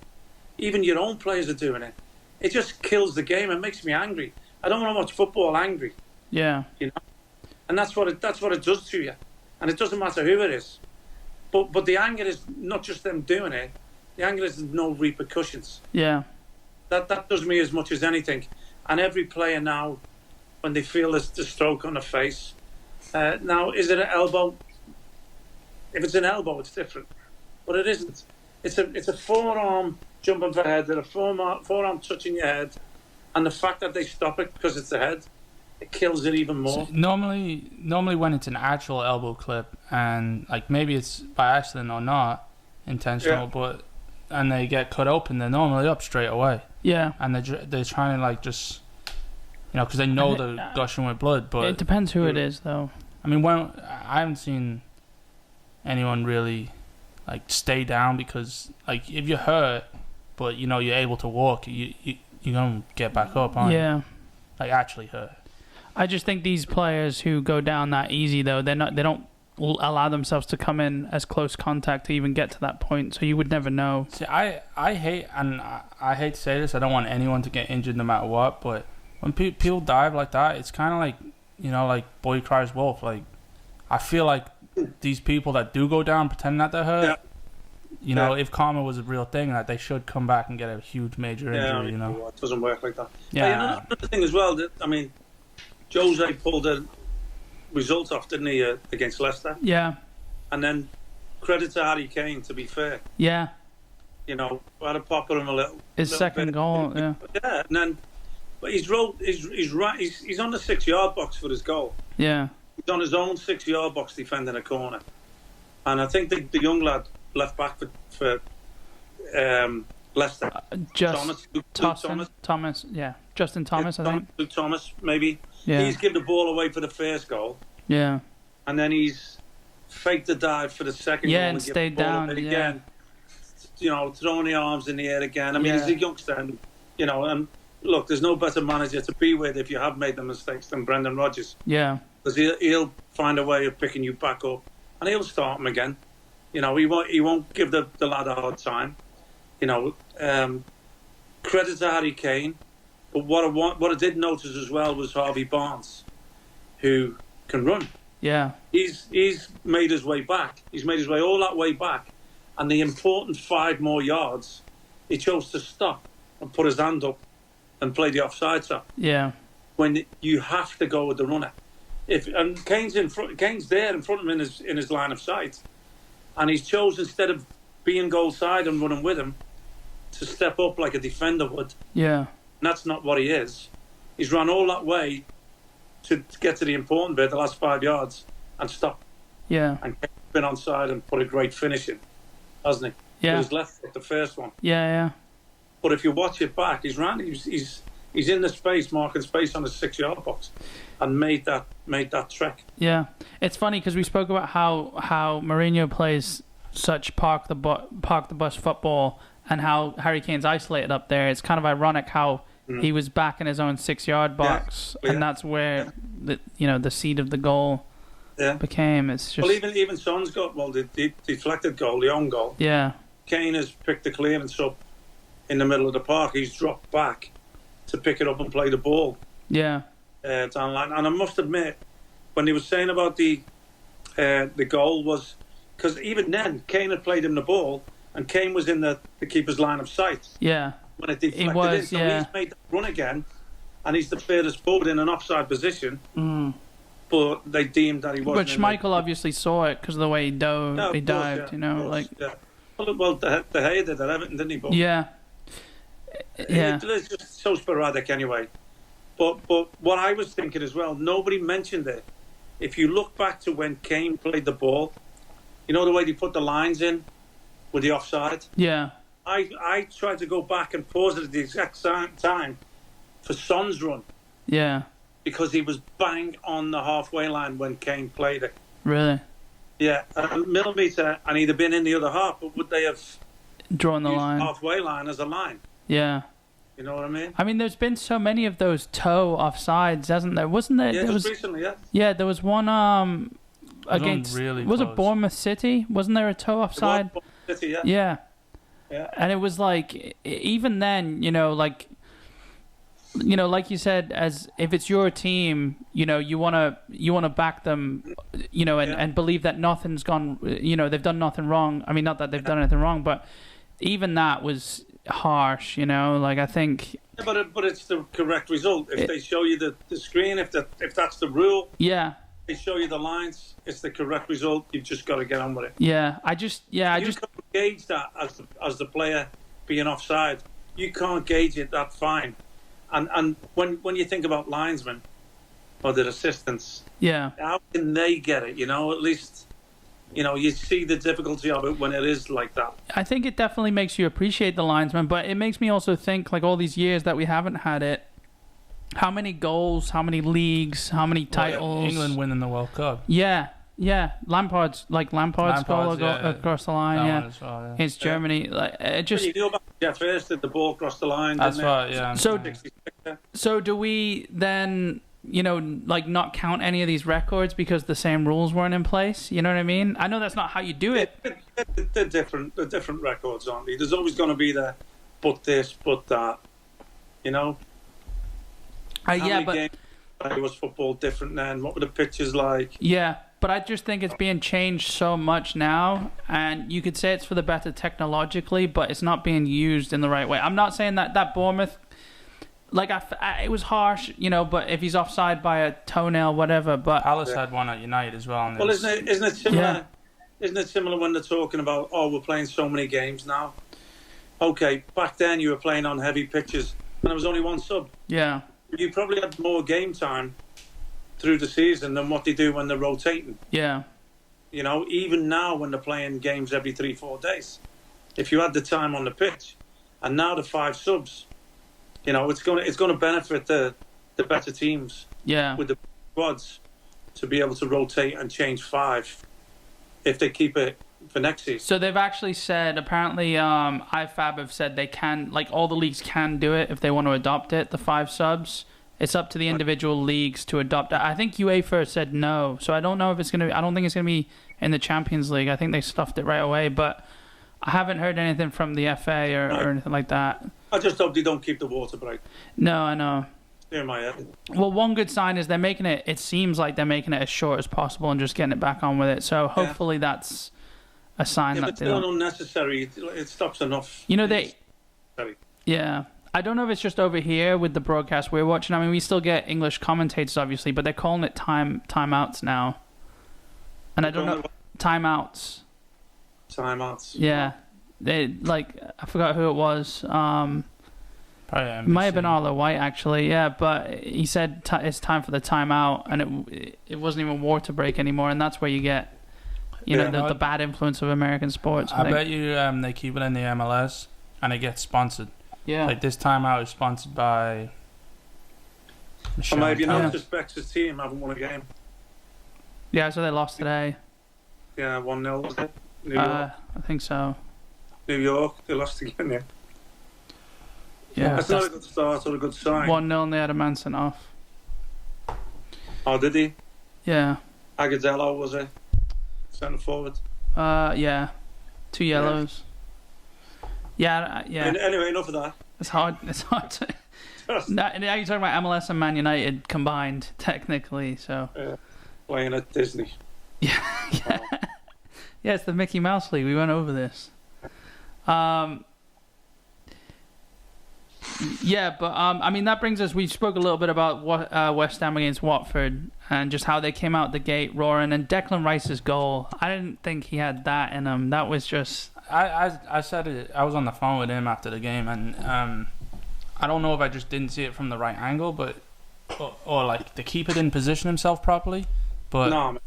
even your own players are doing it, it just kills the game. It makes me angry. I don't want to watch football angry. Yeah. And that's what it does to you. And it doesn't matter who it is. But the anger is not just them doing it. The anger is no repercussions. Yeah. That does me as much as anything. And every player now, when they feel the stroke on the face. Now, is it an elbow? If it's an elbow, it's different. But it isn't. It's a forearm jumping for head, and a forearm touching your head. And the fact that they stop it because it's the head, it kills it even more. So normally when it's an actual elbow clip, and like maybe it's by accident or not intentional, and they get cut open, they're normally up straight away. Yeah. And they're trying to like just... because they know they're gushing with blood, but... It depends who it is, though. I mean, I haven't seen anyone really, like, stay down because, like, if you're hurt, but, you're able to walk, you're going to get back up, aren't you? Like, actually hurt. I just think these players who go down that easy, though, they don't allow themselves to come in as close contact to even get to that point, so you would never know. See, I hate to say this, I don't want anyone to get injured no matter what, but... When people dive like that, it's kind of like, like boy cries wolf. Like, I feel like these people that do go down pretending that they're hurt, if karma was a real thing, that they should come back and get a huge major injury, It doesn't work like that. Yeah. Another thing as well, Jose pulled a result off, didn't he, against Leicester? Yeah. And then credit to Harry Kane, to be fair. Yeah. Had a pop at him a little. His second goal, yeah. Yeah, and then... But he's on the 6-yard box for his goal. Yeah. He's on his own 6-yard box defending a corner. And I think the young lad left back for Leicester. Thomas, yeah. Justin Thomas, I think. Luke Thomas, maybe. Yeah. He's given the ball away for the first goal. Yeah. And then he's faked the dive for the second goal. And stayed down. Again. throwing the arms in the air again. I mean, he's a youngster, and, and look, there's no better manager to be with if you have made the mistakes than Brendan Rodgers. Yeah. Because he'll find a way of picking you back up, and he'll start him again. He won't give the lad a hard time. Credit to Harry Kane, but what I did notice as well was Harvey Barnes, who can run. Yeah. He's made his way back. He's made his way all that way back, and the important 5 more yards, he chose to stop and put his hand up and play the offside trap. Yeah. When you have to go with the runner, Kane's there in front of him in his line of sight, and he's chosen, instead of being goal side and running with him, to step up like a defender would. Yeah. And that's not what he is. He's run all that way to get to the important bit, the last 5 yards, and stop. Yeah. And been onside and put a great finish in, hasn't he? Yeah. He was left with the first one. Yeah. But if you watch it back, he's in the space, marking space on the 6-yard box, and made that trek. Yeah, it's funny because we spoke about how Mourinho plays such park the bus football, and how Harry Kane's isolated up there. It's kind of ironic how he was back in his own 6-yard box, and that's where the seed of the goal became. It's just, well, even Son's got the deflected goal, the own goal. Yeah, Kane has picked the clearance up in the middle of the park. He's dropped back to pick it up and play the ball. Yeah. Down the line. And I must admit, when he was saying about the goal, was because even then Kane had played him the ball, and Kane was in the keeper's line of sight. Yeah. When it deflected was, in, so he's made that run again, and he's the furthest forward in an offside position. But they deemed that he wasn't. Which Michael obviously saw it because of the way he dove. No, he dived, Well, De Gea did at Everton, didn't he? But yeah. It's just so sporadic anyway. But what I was thinking as well, nobody mentioned it. If you look back to when Kane played the ball, the way they put the lines in with the offside? Yeah. I tried to go back and pause it at the exact time for Son's run. Yeah. Because he was bang on the halfway line when Kane played it. Really? Yeah, a millimetre, and he'd have been in the other half, but would they have drawn the line? Halfway line as a line. Yeah. You know what I mean? I mean, there's been so many of those toe offsides, hasn't there? Wasn't there? Yeah, there was recently, yeah. Yeah, there was one against was it Bournemouth City? Wasn't there a toe offside? City, yeah. Yeah. Yeah. And it was like, even then, like you said, as if it's your team, you wanna back them, and believe that nothing's gone, they've done nothing wrong. I mean, not that they've done anything wrong, but even that was harsh, I think. Yeah, but it's the correct result. If they show you the screen, if that's the rule, they show you the lines, it's the correct result. You've just got to get on with it. Yeah, I just can't gauge that as the player being offside. You can't gauge it that fine. And when you think about linesmen or their assistants, how can they get it? At least, you see the difficulty of it when it is like that. I think it definitely makes you appreciate the linesman, but it makes me also think, like, all these years that we haven't had it, how many goals, how many leagues, how many titles. England winning the World Cup. Yeah. Lampard's goal across the line, against Germany. Like, it just. You know about Jeff Hurst did the ball across the line. That's right, yeah. So do we then, not count any of these records because the same rules weren't in place? You know what I mean? I know that's not how you do it. They're different. They're different records, aren't they? There's always going to be the but this, but that. But was football different then? What were the pitches like? Yeah, but I just think it's being changed so much now, and you could say it's for the better technologically, but it's not being used in the right way. I'm not saying that Bournemouth, it was harsh, but if he's offside by a toenail, whatever. But Palace had one at United as well. Well, isn't it similar? Yeah. Isn't it similar when they're talking about, we're playing so many games now? Okay, back then you were playing on heavy pitches, and there was only one sub. Yeah. You probably had more game time through the season than what they do when they're rotating. Yeah. Even now when they're playing games every 3-4 days, if you had the time on the pitch, and now the 5 subs, it's going to benefit the better teams. Yeah. With the squads to be able to rotate and change 5 if they keep it for next season. So they've actually said, apparently, IFAB have said they can, like all the leagues can do it if they want to adopt it, the 5 subs. It's up to the individual leagues to adopt it. I think UEFA said no, so I don't know if it's going to, I don't think it's going to be in the Champions League. I think they stuffed it right away, but I haven't heard anything from the FA or anything like that. I just hope they don't keep the water break. No, I know. In my head. Well, one good sign is they're making it, it seems like they're making it as short as possible and just getting it back on with it. So hopefully that's a sign that it's not unnecessary. It stops enough. You know, yeah. I don't know if it's just over here with the broadcast we're watching. I mean, we still get English commentators, obviously, but they're calling it timeouts now. And I don't know, timeouts. Timeouts. Yeah. They, like, I forgot who it was. It might have been Arlo White, actually, yeah, but he said it's time for the timeout, and it wasn't even water break anymore, and that's where you get, you know, the bad influence of American sports. I bet you they keep it in the MLS, and it gets sponsored. Yeah. Like this timeout is sponsored by... Or maybe not, just Bex's team haven't won a game. Yeah, so they lost today. Yeah, 1-0, was it? New York. I think so. New York, they lost again, yeah. Yeah, that's not a good start or a good sign. 1-0 and they had a man sent off. Oh, did he? Yeah. Agadello, was it? Centre forward. Yeah. 2 yellows. Yeah. Anyway, enough of that. It's hard to... now you're talking about MLS and Man United combined, technically, so... Playing at Disney. Yeah. Yeah, it's the Mickey Mouse League. We went over this. Yeah, but I mean that brings us. We spoke a little bit about West Ham against Watford and just how they came out the gate roaring. And Declan Rice's goal, I didn't think he had that in him. That was just. I said it. I was on the phone with him after the game, and I don't know if I just didn't see it from the right angle, but or like the keeper didn't position himself properly. But no,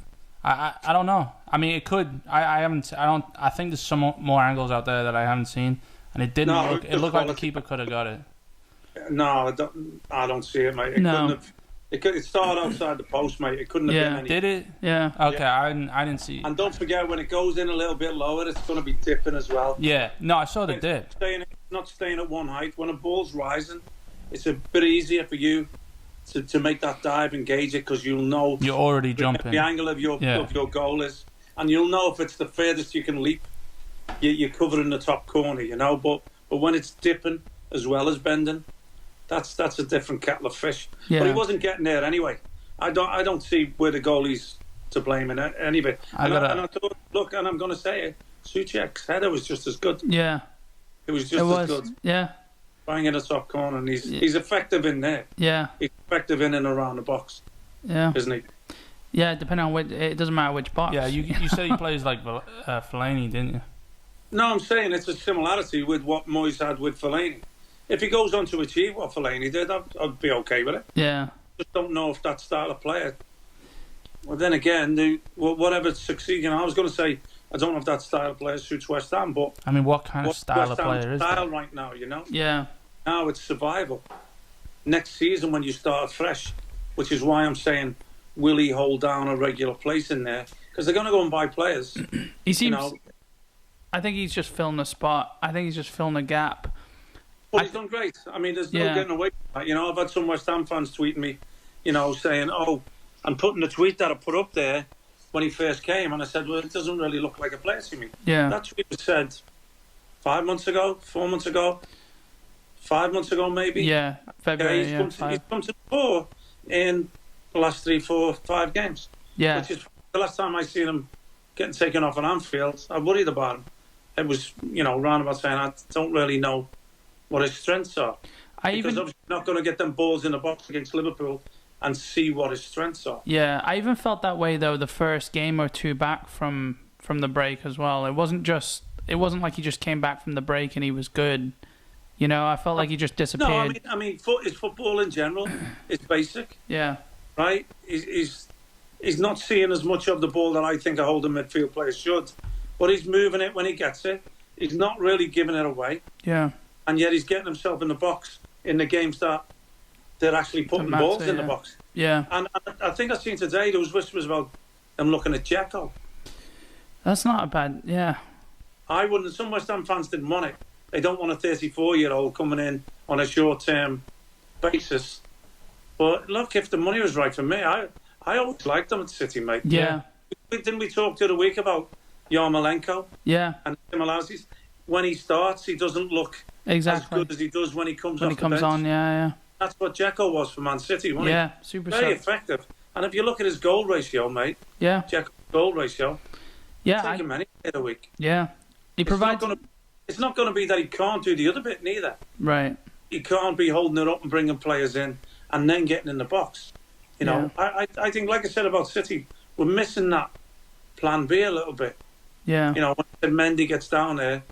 I don't know. I mean, it could. I haven't. I don't. I think there's some more angles out there that I haven't seen. And it didn't look. It looked like the keeper could have got it. No, I don't see it, mate. It started outside the post, mate. It couldn't have been any. Did it? Yeah. Okay, I didn't see it. And don't forget, when it goes in a little bit lower, it's going to be dipping as well. Yeah. No, I saw the dip. Not staying at one height. When a ball's rising, it's a bit easier for you to make that dive and gauge it because you'll know you're already jumping. The angle of your goal is, and you'll know if it's the furthest you can leap. You're covering the top corner, you know. But when it's dipping as well as bending, that's a different kettle of fish. Yeah. But he wasn't getting there anyway. I don't see where the goalie's to blame in any bit. And I thought, look, and I'm going to say it, Souček's header was just as good. Yeah. It was just as good. Yeah. Bang in the top corner, and he's effective in there. Yeah. He's effective in and around the box. Yeah. Isn't he? Yeah, depending on which, it doesn't matter which box. Yeah, you said he plays like Fellaini, didn't you? No, I'm saying it's a similarity with what Moyes had with Fellaini. If he goes on to achieve what Fellaini did, I'd be okay with it. Yeah. Just don't know if that style of player. Well, then again, whatever succeeds. You know, I was going to say I don't know if that style of player suits West Ham, but I mean, what kind of style of player is that? Right now, you know. Yeah. Now it's survival. Next season, when you start fresh, which is why I'm saying, will he hold down a regular place in there? Because they're going to go and buy players. He seems. You know, I think he's just filling a spot. I think he's just filling a gap. Well, he's done great. I mean, there's no getting away from that. You know, I've had some West Ham fans tweeting me, you know, saying, and putting the tweet that I put up there when he first came, and I said, well, it doesn't really look like a player to me. Yeah. That tweet was said 5 months ago, 4 months ago, 5 months ago, maybe. Yeah, February. He's come to the fore in the last 3, 4, 5 games. Yeah. Which is the last time I seen him getting taken off on Anfield. I worried about him. It was, you know, roundabout saying I don't really know what his strengths are. Because obviously not going to get them balls in the box against Liverpool and see what his strengths are. Yeah, I even felt that way though the first game or two back from the break as well. It wasn't like he just came back from the break and he was good. You know, I felt like he just disappeared. No, I mean, his football in general is basic. Yeah. Right? He's not seeing as much of the ball that I think a holding midfield player should. But he's moving it when he gets it. He's not really giving it away. Yeah. And yet he's getting himself in the box in the games that they're actually putting balls in the box. Yeah. And I think I've seen today there was whispers about them looking at Dzeko. That's not a bad. Yeah. I wouldn't. Some West Ham fans didn't want it. They don't want a 34-year-old coming in on a short-term basis. But look, if the money was right for me, I always liked them at City, mate. Yeah. Didn't we talk the other week about Yarmolenko? Yeah. And similarities. When he starts, he doesn't look as good as he does when he comes off the bench. On. Yeah. That's what Dzeko was for Man City, wasn't he? Yeah, super very effective. And if you look at his goal ratio, mate, Dzeko's goal ratio, take him any day of the week. Yeah, he provides. It's not going to be that he can't do the other bit neither. Right. He can't be holding it up and bringing players in and then getting in the box. You know, I think, like I said about City, we're missing that plan B a little bit. Yeah. You know, when Mendy gets down there,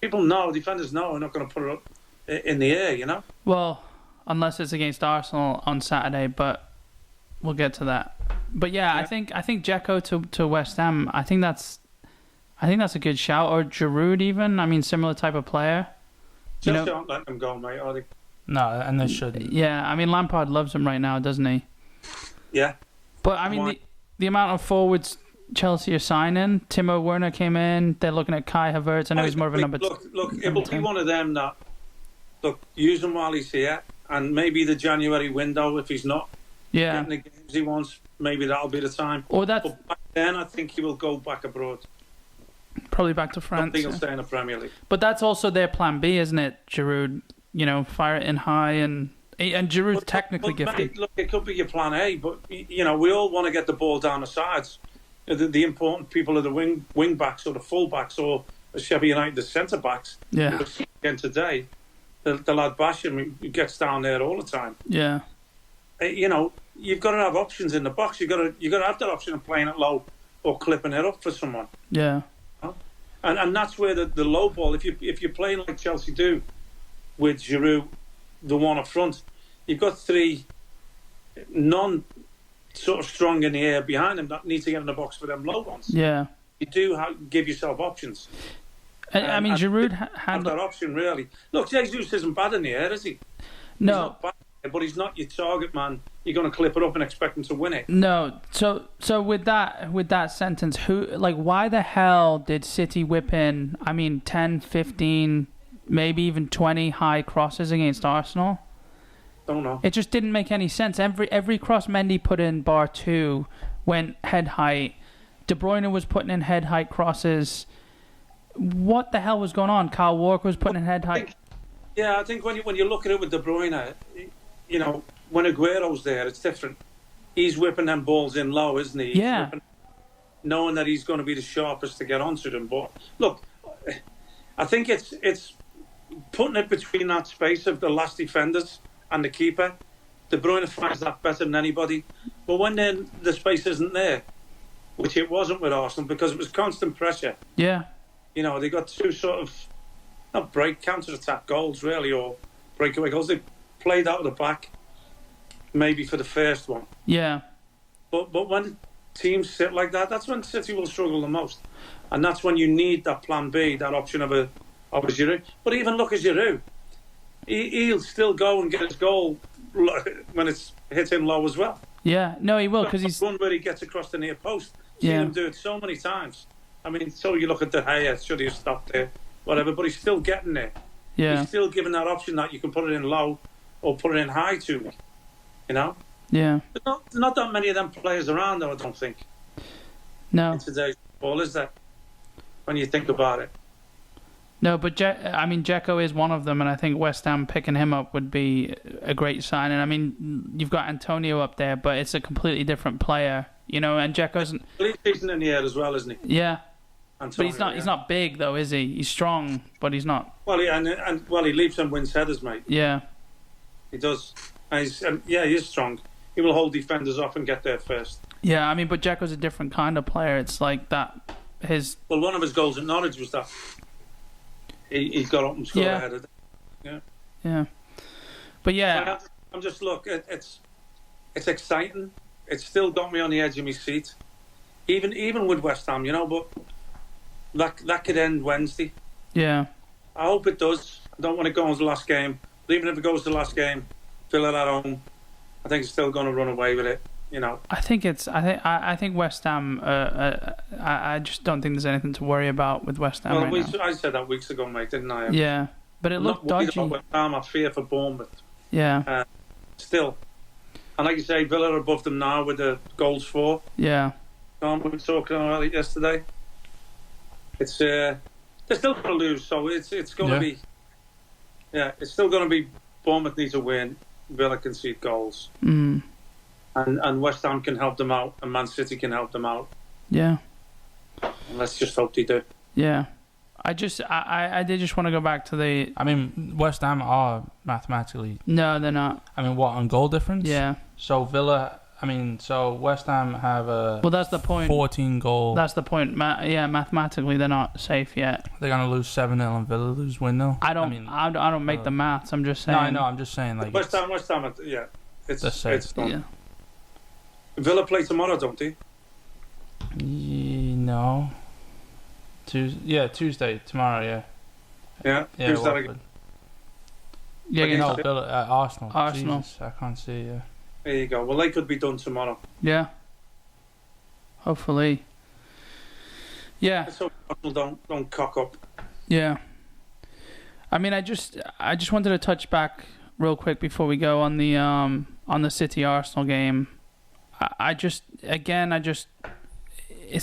defenders know, we're not going to put it up in the air, you know? Well, unless it's against Arsenal on Saturday, but we'll get to that. But yeah. I think Dzeko to West Ham, I think that's a good shout. Or Giroud even. I mean, similar type of player. Chelsea aren't letting them go, mate, are they? No, and they shouldn't. Yeah, I mean, Lampard loves him right now, doesn't he? Yeah. But I mean, the amount of forwards Chelsea are signing. Timo Werner came in. They're looking at Kai Havertz. I know he's more of a number. Look, it will be one of them that use him while he's here, and maybe the January window if he's not getting the games he wants, maybe that'll be the time. But back then, I think he will go back abroad. Probably back to France. I think he'll stay in the Premier League. But that's also their plan B, isn't it, Giroud? You know, fire it in high and Giroud's technically gifted. Mate, look, it could be your plan A, but you know, we all want to get the ball down the sides. The important people are the wing backs or the full backs or Sheffield United, the centre backs. Yeah. Again today, the lad Basham, he gets down there all the time. Yeah. You know, you've got to have options in the box. You've got to have that option of playing it low or clipping it up for someone. Yeah. And that's where the low ball. If you're playing like Chelsea do, with Giroud, the one up front, you've got three none sort of strong in the air behind them that need to get in the box for them low ones. Yeah. You do give yourself options. I mean, Giroud had that option, really. Look, Jesus isn't bad in the air, is he? No. He's not bad, but he's not your target man. You're going to clip it up and expect him to win it. No. So with that sentence, why the hell did City whip in, 10, 15, maybe even 20 high crosses against Arsenal? Don't know. It just didn't make any sense. Every cross Mendy put in bar 2 went head height. De Bruyne was putting in head height crosses. What the hell was going on? Kyle Walker was putting in head height. I think when you look at it with De Bruyne, you know, when Aguero's there, it's different. He's whipping them balls in low, isn't he? Yeah. Knowing that he's going to be the sharpest to get onto them. But look, I think it's putting it between that space of the last defenders and the keeper. De Bruyne finds that better than anybody. But when the space isn't there, which it wasn't with Arsenal because it was constant pressure. Yeah. You know, they got two sort of not counter-attack goals really, or breakaway goals. They played out of the back, maybe for the first one. Yeah. But when teams sit like that, that's when City will struggle the most, and that's when you need that plan B, that option of a Giroud. But even look at Giroud, he'll still go and get his goal when it's hit him low as well. Yeah, no, he will because he's one where he gets across the near post. Seen him do it so many times. I mean, so you look at De Gea, should he have stopped there, whatever, but he's still getting there. Yeah. He's still giving that option that you can put it in low or put it in high to me, you know? Yeah. There's not that many of them players around, though, I don't think. No. In today's football, is there? When you think about it. No, but Dzeko is one of them, and I think West Ham picking him up would be a great signing. I mean, you've got Antonio up there, but it's a completely different player, you know. And Dzeko's decent in the air as well, isn't he? Yeah, Antonio, but he's not big though, is he? He's strong, but he's not. Well, he leaps and wins headers, mate. Yeah, he does. And he is strong. He will hold defenders off and get there first. Yeah, I mean, but Dzeko's a different kind of player. It's like that. One of his goals at Norwich was that. He got up and scored a header. Yeah. Yeah. But yeah. I'm just it's exciting. It's still got me on the edge of my seat. Even with West Ham, you know, but that could end Wednesday. Yeah. I hope it does. I don't want it going to the last game. But even if it goes to the last game, Villa at home, I think it's still going to run away with it. I think West Ham. I just don't think there's anything to worry about with West Ham now. I said that weeks ago, mate, didn't I? Yeah, but it looked dodgy. About West Ham, I fear for Bournemouth. Yeah. Still, and like you say, Villa are above them now with the goals for. Yeah. We were talking about it yesterday. It's they're still going to lose, so it's going to be. Yeah, it's still going to be. Bournemouth needs a win. Villa concede goals. Mm. And West Ham can help them out, and Man City can help them out. Yeah. And let's just hope they do. Yeah. I did just want to go back to the... I mean, West Ham are mathematically... No, they're not. I mean, what, on goal difference? Yeah. So West Ham have a... Well, that's the point. 14 goal... That's the point. Mathematically, they're not safe yet. They're going to lose 7-0 and Villa lose 1-0. I don't make the maths. I'm just saying... No, I know. I'm just saying, like... West Ham, yeah. It's done. Yeah. Villa play tomorrow, don't they? No. Tuesday, tomorrow, yeah. Yeah, who's that again? Yeah, no, Arsenal. Arsenal. Jesus, I can't see, yeah. There you go. Well, they could be done tomorrow. Yeah. Hopefully. Yeah. Let's hope Arsenal don't cock up. Yeah. I mean, I just wanted to touch back real quick before we go on the City Arsenal game. I just it's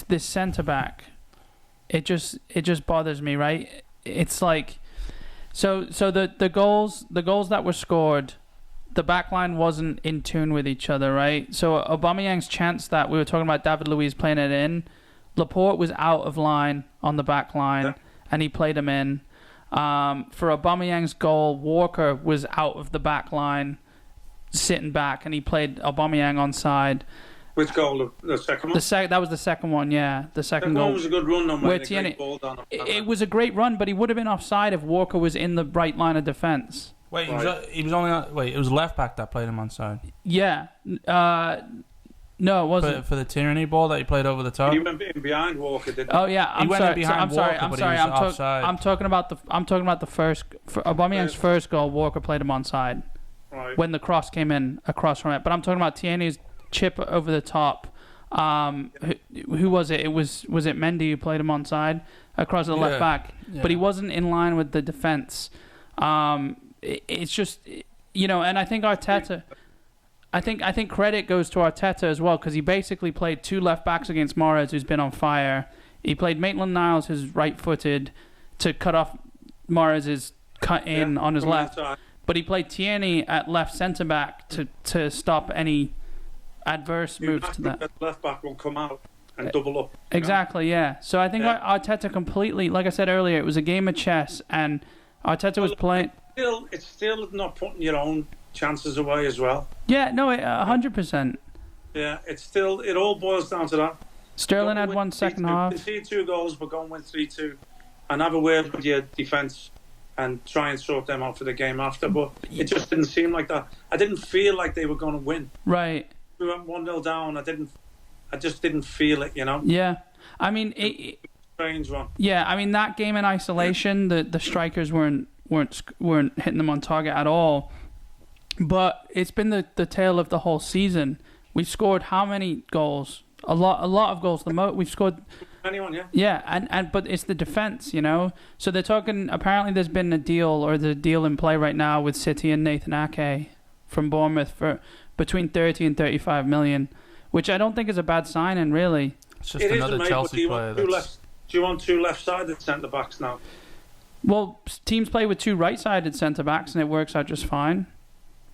this centre back. It just bothers me, right? It's like so the goals that were scored, the back line wasn't in tune with each other, right? So Aubameyang's chance that we were talking about, David Luiz playing it in, Laporte was out of line on the back line, and he played him in. For Aubameyang's goal, Walker was out of the back line, sitting back, and he played Aubameyang onside. Which goal? The second one? That was the second one, yeah. The second goal was a good run, it was a great run, but he would have been offside if Walker was in the right line of defence. Wait, he was only on, it was left back that played him onside. Yeah. No, it wasn't. For the Tierney ball that he played over the top. He went in behind Walker, didn't he? Oh yeah, I'm sorry. I'm talking about the first Aubameyang's first goal. Walker played him onside. Right. When the cross came in across from it, but I'm talking about Tierney's chip over the top. Who was it? It was it Mendy who played him onside across the left back, but he wasn't in line with the defense. It's just, and I think Arteta. I think credit goes to Arteta as well, because he basically played two left backs against Mahrez, who's been on fire. He played Maitland-Niles, who's right-footed, to cut off Mahrez's cut in on his left. But he played Tierney at left centre back to stop any adverse moves to that. Left back will come out and double up. Exactly, yeah. So I think Arteta completely, like I said earlier, it was a game of chess, and Arteta was playing. It's still not putting your own chances away as well. Yeah, no, 100%. Yeah, it all boils down to that. Sterling had one second half. Concede 2 goals, but go and win 3-2, and have a word with your defence and try and sort them out for the game after. But it just didn't seem like that. I didn't feel like they were going to win. Right. We went 1-0 down. I just didn't feel it, Yeah, I mean, strange one. Yeah, I mean that game in isolation, the strikers weren't hitting them on target at all. But it's been the tale of the whole season. We've scored how many goals? A lot of goals. The most we've scored. Anyone, yeah. Yeah, but it's the defense, So they're talking. Apparently, there's been a deal in play right now with City and Nathan Ake from Bournemouth for between 30 and 35 million, which I don't think is a bad signing, really. It's just another Chelsea player. Do you want 2 left-sided centre backs now? Well, teams play with 2 right-sided centre backs, and it works out just fine.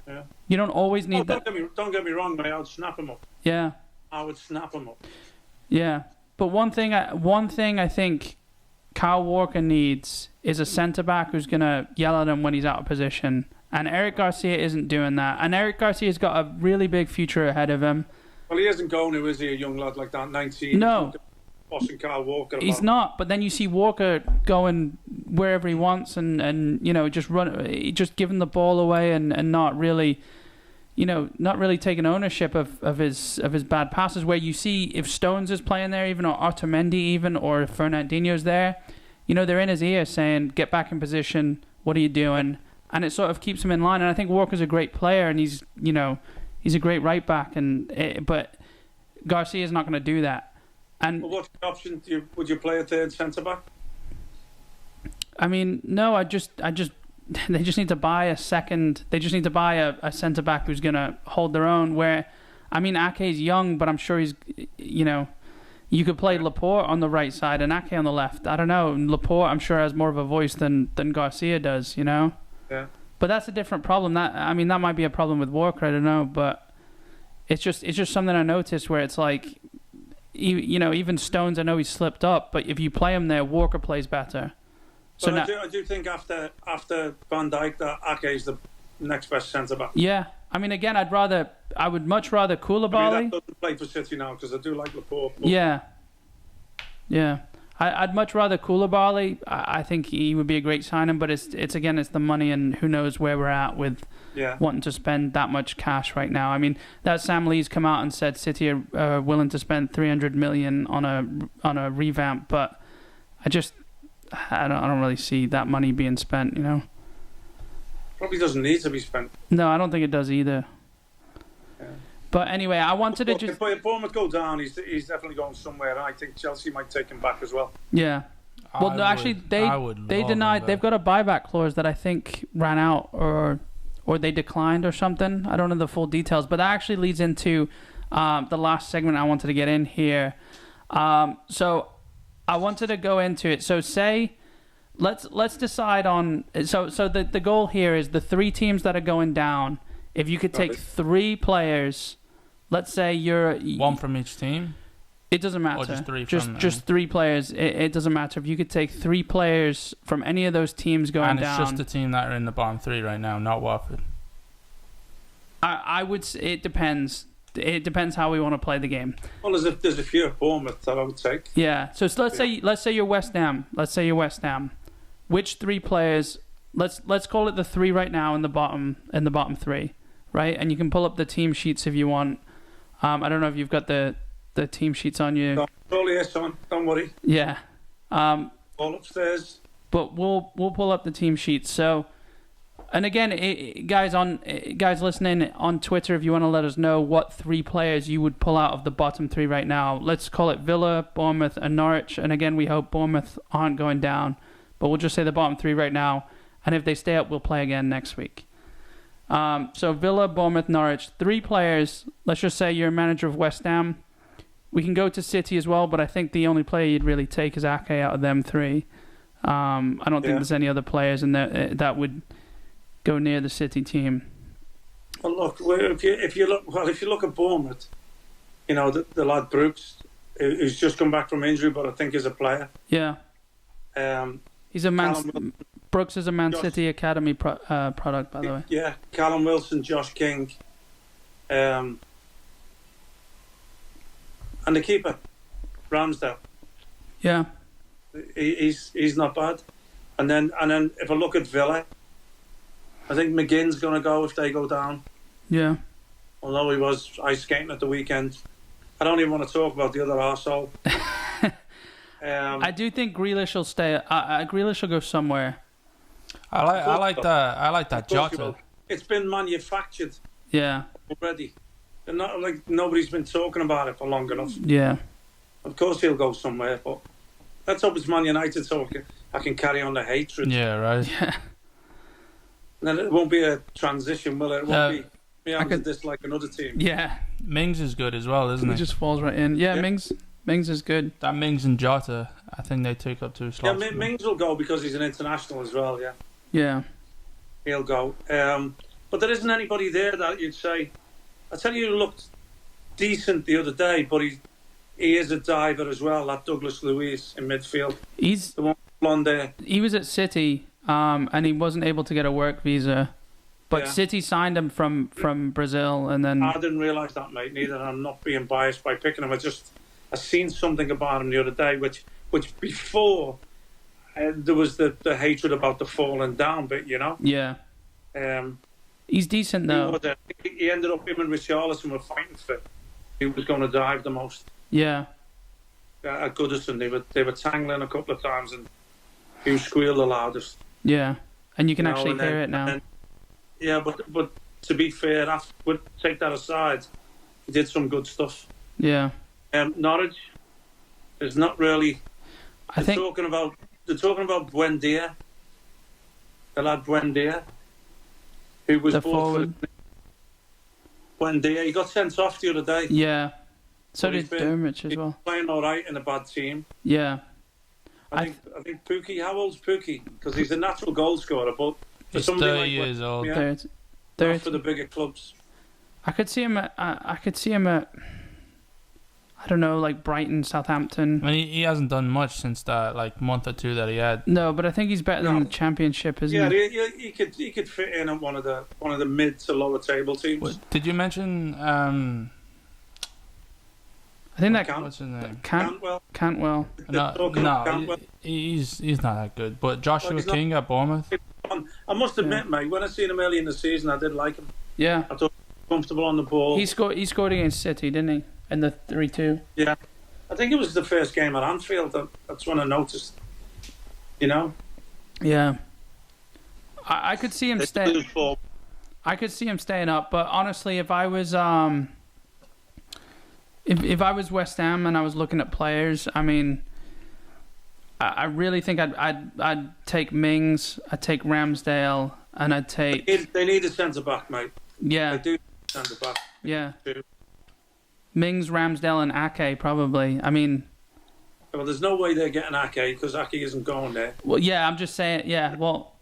Yeah. You don't always need that. Don't get me wrong, mate. I would snap him up. Yeah. I would snap him up. Yeah, but one thing I think Kyle Walker needs is a centre back who's gonna yell at him when he's out of position, and Eric Garcia isn't doing that. And Eric Garcia's got a really big future ahead of him. Well, he isn't going to, is he? A young lad like that, 19. No. Bossing Kyle Walker. He's not, but then you see Walker going wherever he wants and just giving the ball away and not really, not really taking ownership of his bad passes. Where you see if Stones is playing there, even or Otamendi, even or if Fernandinho's there, they're in his ear saying, "Get back in position. What are you doing?" And it sort of keeps him in line. And I think Walker's a great player, and he's He's a great right back, but Garcia's not going to do that. And well, what's the option? Would you play a third centre back? I mean, no. I just they just need to buy a second. They just need to buy a centre back who's going to hold their own. Where, I mean, Ake's young, but I'm sure he's, you could play Laporte on the right side and Ake on the left. I don't know. Laporte, I'm sure, has more of a voice than Garcia does. Yeah. But that's a different problem. That might be a problem with Walker. I don't know, but it's just something I noticed where it's like, even Stones. I know he slipped up, but if you play him there, Walker plays better. So but I do think after Van Dijk that Ake is the next best centre back. Yeah, I mean, again, I would much rather Koulibaly. That doesn't play for City now because I do like Laporte. Yeah. I'd much rather Koulibaly. I think he would be a great signing, but it's the money, and who knows where we're at with wanting to spend that much cash right now. I mean, that Sam Lee's come out and said City are willing to spend 300 million on a revamp, but I don't really see that money being spent. Probably doesn't need to be spent. No, I don't think it does either. Yeah. But anyway, I wanted to just... If Bournemouth go down, he's definitely going somewhere. I think Chelsea might take him back as well. Yeah. Well, no, actually, they denied... They've got a buyback clause that I think ran out or they declined or something. I don't know the full details. But that actually leads into the last segment I wanted to get in here. So I wanted to go into it. So say... Let's decide on... So the goal here is the 3 teams that are going down. If you could take 3 players, let's say you're... One from each team? It doesn't matter. Or just 3 just 3 players. It doesn't matter. If you could take 3 players from any of those teams going down... And it's just the team that are in the bottom 3 right now, not Watford. I would say it depends. It depends how we want to play the game. Well, there's a few at Bournemouth that I would take. Yeah. So let's say you're West Ham. Which 3 players? Let's call it the 3 right now in the bottom 3, right? And you can pull up the team sheets if you want. I don't know if you've got the team sheets on you. No, all here, son. Don't worry. Yeah. All upstairs. But we'll pull up the team sheets. So, and again, guys listening on Twitter, if you want to let us know what 3 players you would pull out of the bottom 3 right now. Let's call it Villa, Bournemouth, and Norwich. And again, we hope Bournemouth aren't going down. But we'll just say the bottom 3 right now. And if they stay up, we'll play again next week. So Villa, Bournemouth, Norwich. 3 players. Let's just say you're a manager of West Ham. We can go to City as well, but I think the only player you'd really take is Ake out of them 3. I don't think there's any other players in there that would go near the City team. Well, look, if you look at Bournemouth, the lad Brooks, who's just come back from injury, but I think is a player. Yeah. He's Brooks is a Man City Academy product, by the way. Yeah, Callum Wilson, Josh King, and the keeper, Ramsdale. Yeah, he's not bad. And then if I look at Villa, I think McGinn's going to go if they go down. Yeah. Although he was ice skating at the weekend, I don't even want to talk about the other arsehole. I do think Grealish will stay. Grealish will go somewhere. I like that Jota. It's been manufactured. Yeah. Already. And not like nobody's been talking about it for long enough. Yeah. Of course he'll go somewhere, but let's hope it's Man United so I can carry on the hatred. Yeah, right. Yeah. And then it won't be a transition, will it? It won't be me having to dislike another team. Yeah. Mings is good as well, isn't he? He just falls right in. Yeah. Mings is good. That Mings and Jota, I think they took up 2 slots. Yeah, Mings will go because he's an international as well, yeah. Yeah. He'll go. But there isn't anybody there that you'd say... I tell you, he looked decent the other day, but he is a diver as well, that Douglas Luiz in midfield. He's... The one blonde there. He was at City, and he wasn't able to get a work visa. But City signed him from Brazil, and then... I didn't realise that, mate, neither. I'm not being biased by picking him. I seen something about him the other day, which before there was the hatred about the falling down bit, Yeah. He's decent though. He ended up, him and Richarlison were fighting for who was going to dive the most. Yeah. At Goodison, they were tangling a couple of times, and who squealed the loudest. Yeah, and you can actually hear it now. Yeah, but to be fair, take that aside, he did some good stuff. Yeah. Norwich is not really. They're talking about Buendia, the lad Buendia, who was the bought forward. Buendia. He got sent off the other day. Yeah. So did Dermot as well. Playing all right in a bad team. Yeah. I think Pookie. How old's Pookie? Because he's a natural goal scorer, but for he's somebody 30 like years old. Yeah, 30. not for the bigger clubs. I could see him at. I don't know, like Brighton, Southampton. I mean, he hasn't done much since that like month or two that he had. No, but I think he's better than the Championship, isn't he? Yeah, he could fit in at one of the mid to lower table teams. What, did you mention? I think that what's his name? Cantwell. No, he's not that good. But Joshua King at Bournemouth. I must admit, mate, when I seen him early in the season, I did like him. Yeah, I thought he was comfortable on the ball. He scored against City, didn't he? In the 3-2. Yeah, I think it was the first game at Anfield. That's when I noticed. You know. Yeah. I could see him staying. I could see him staying up, but honestly, if I was if I was West Ham and I was looking at players, I mean, I really think I'd take Mings, I'd take Ramsdale, and I'd take. They need a centre back, mate. Yeah. They do need a centre back. Yeah. Mings, Ramsdale, and Ake probably. I mean. Well, there's no way they're getting Ake because Ake isn't going there. Well, yeah, I'm just saying. Yeah, well,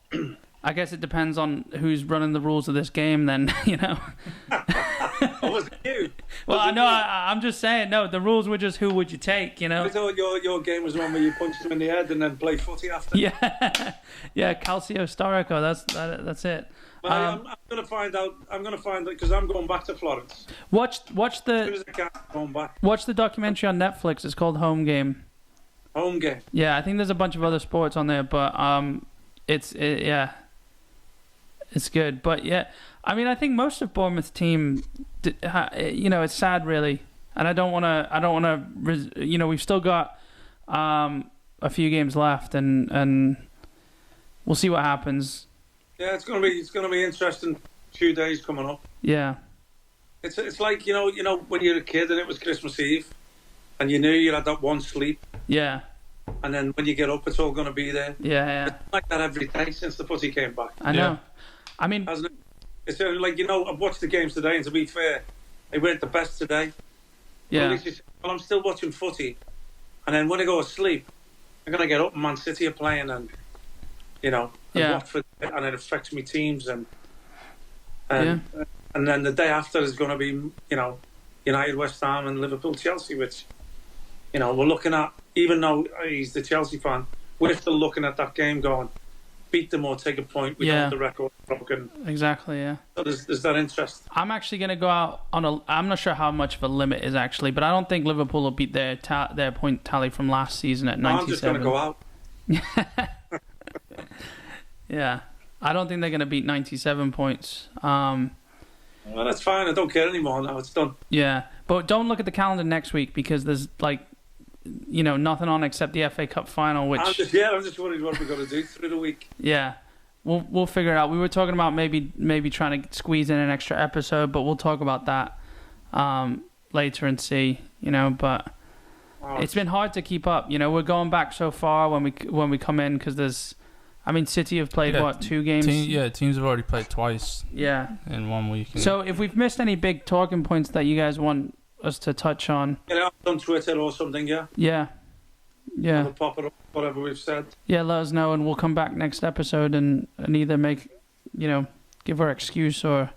I guess it depends on who's running the rules of this game. Then you know. Was it you? Well, I know. I'm just saying. No, the rules were just who would you take. You know. I thought your game was one where you punched them in the head and then play footy after. Yeah, yeah. Calcio Storico. That's it. But I'm going to find out. I'm going to find out because I'm going back to Florence. Watch As soon as I can, I'm going back. Watch the documentary on Netflix. It's called Home Game. Home Game. Yeah, I think there's a bunch of other sports on there, but it's good. But yeah, I mean, I think most of Bournemouth's team, you know, it's sad really, and I don't want to, you know, we've still got a few games left, and we'll see what happens. Yeah, it's gonna be interesting. Few days coming up. Yeah. It's like you know when you're a kid and it was Christmas Eve, and you knew you had that one sleep. Yeah. And then when you get up, it's all going to be there. Yeah. It's like that every day since the footy came back. I know. I mean, it's like I've watched the games today, and to be fair, they weren't the best today. Yeah. Well, I'm still watching footy, and then when I go to sleep, I'm going to get up and Man City are playing, and Watford, and it affects me teams, and then the day after is going to be United, West Ham, and Liverpool, Chelsea, which we're looking at. Even though he's the Chelsea fan, we're still looking at that game going, beat them or take a point. We don't want the record broken. Exactly, yeah. So there's that interest. I'm actually going to go out on I'm not sure how much of a limit is actually, but I don't think Liverpool will beat their point tally from last season at 97. I'm just going to go out. Yeah. I don't think they're going to beat 97 points. Well, that's fine. I don't care anymore now. It's done. Yeah. But don't look at the calendar next week because there's nothing on except the FA Cup final, which... I'm just worried what we're going to do through the week. Yeah. We'll figure it out. We were talking about maybe trying to squeeze in an extra episode, but we'll talk about that later and see, but it's been hard to keep up. We're going back so far when we come in because there's... I mean, City have played, 2 games? Teams have already played twice in 1 week. So if we've missed any big talking points that you guys want us to touch on... on Twitter or something, yeah? Yeah. We'll pop it up, whatever we've said. Yeah, let us know, and we'll come back next episode and either make, give our excuse or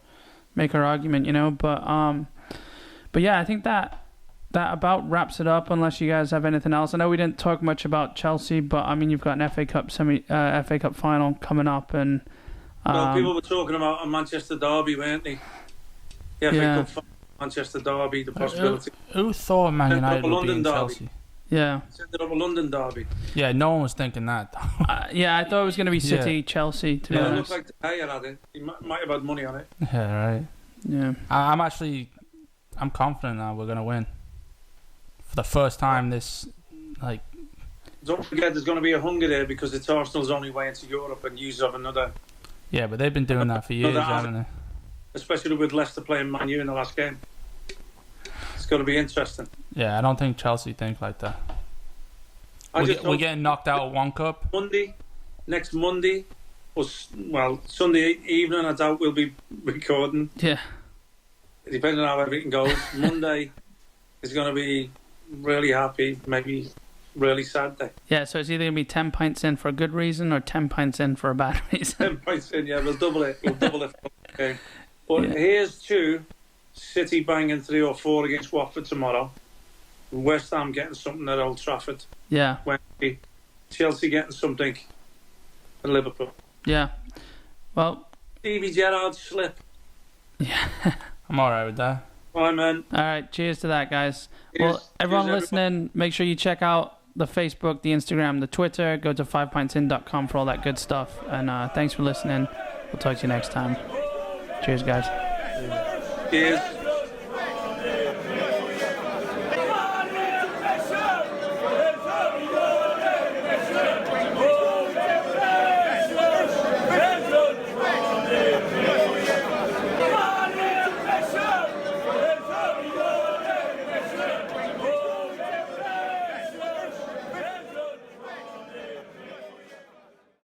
make our argument, But yeah, I think that about wraps it up, unless you guys have anything else. I know we didn't talk much about Chelsea, but I mean, you've got an FA Cup FA Cup final coming up, and people were talking about a Manchester derby, weren't they? The FA Cup final, Manchester derby, the possibility. Who thought Man United would beat Chelsea? Yeah, it's ended up a London derby. Yeah, no one was thinking that. I thought it was going to be City, Chelsea. To be honest, it looked like the player had it. He might have had money on it. Yeah, right. Yeah, I'm confident now we're going to win. For the first time Don't forget there's going to be a hunger there because it's Arsenal's only way into Europe and you have another... Yeah, but they've been doing that for years, haven't they? especially with Leicester playing Man U in the last game. It's going to be interesting. Yeah, I don't think Chelsea think like that. We're getting knocked out of one cup. Next Monday, Sunday evening, I doubt we'll be recording. Yeah. Depending on how everything goes. Monday is going to be really happy, maybe really sad day. Yeah, so it's either going to be 10 pints in for a good reason or 10 pints in for a bad reason. 10 pints in, yeah, we'll double it. Okay. But here's to City banging 3 or 4 against Watford tomorrow. West Ham getting something at Old Trafford. Yeah. Wednesday. Chelsea getting something at Liverpool. Yeah. Well, Stevie Gerrard's slip. Yeah. I'm alright with that. Bye, man. All right. Cheers to that, guys. Cheers. Well, everyone Cheers, listening, make sure you check out the Facebook, the Instagram, the Twitter. Go to 5pintsin.com for all that good stuff. And thanks for listening. We'll talk to you next time. Cheers, guys. Cheers.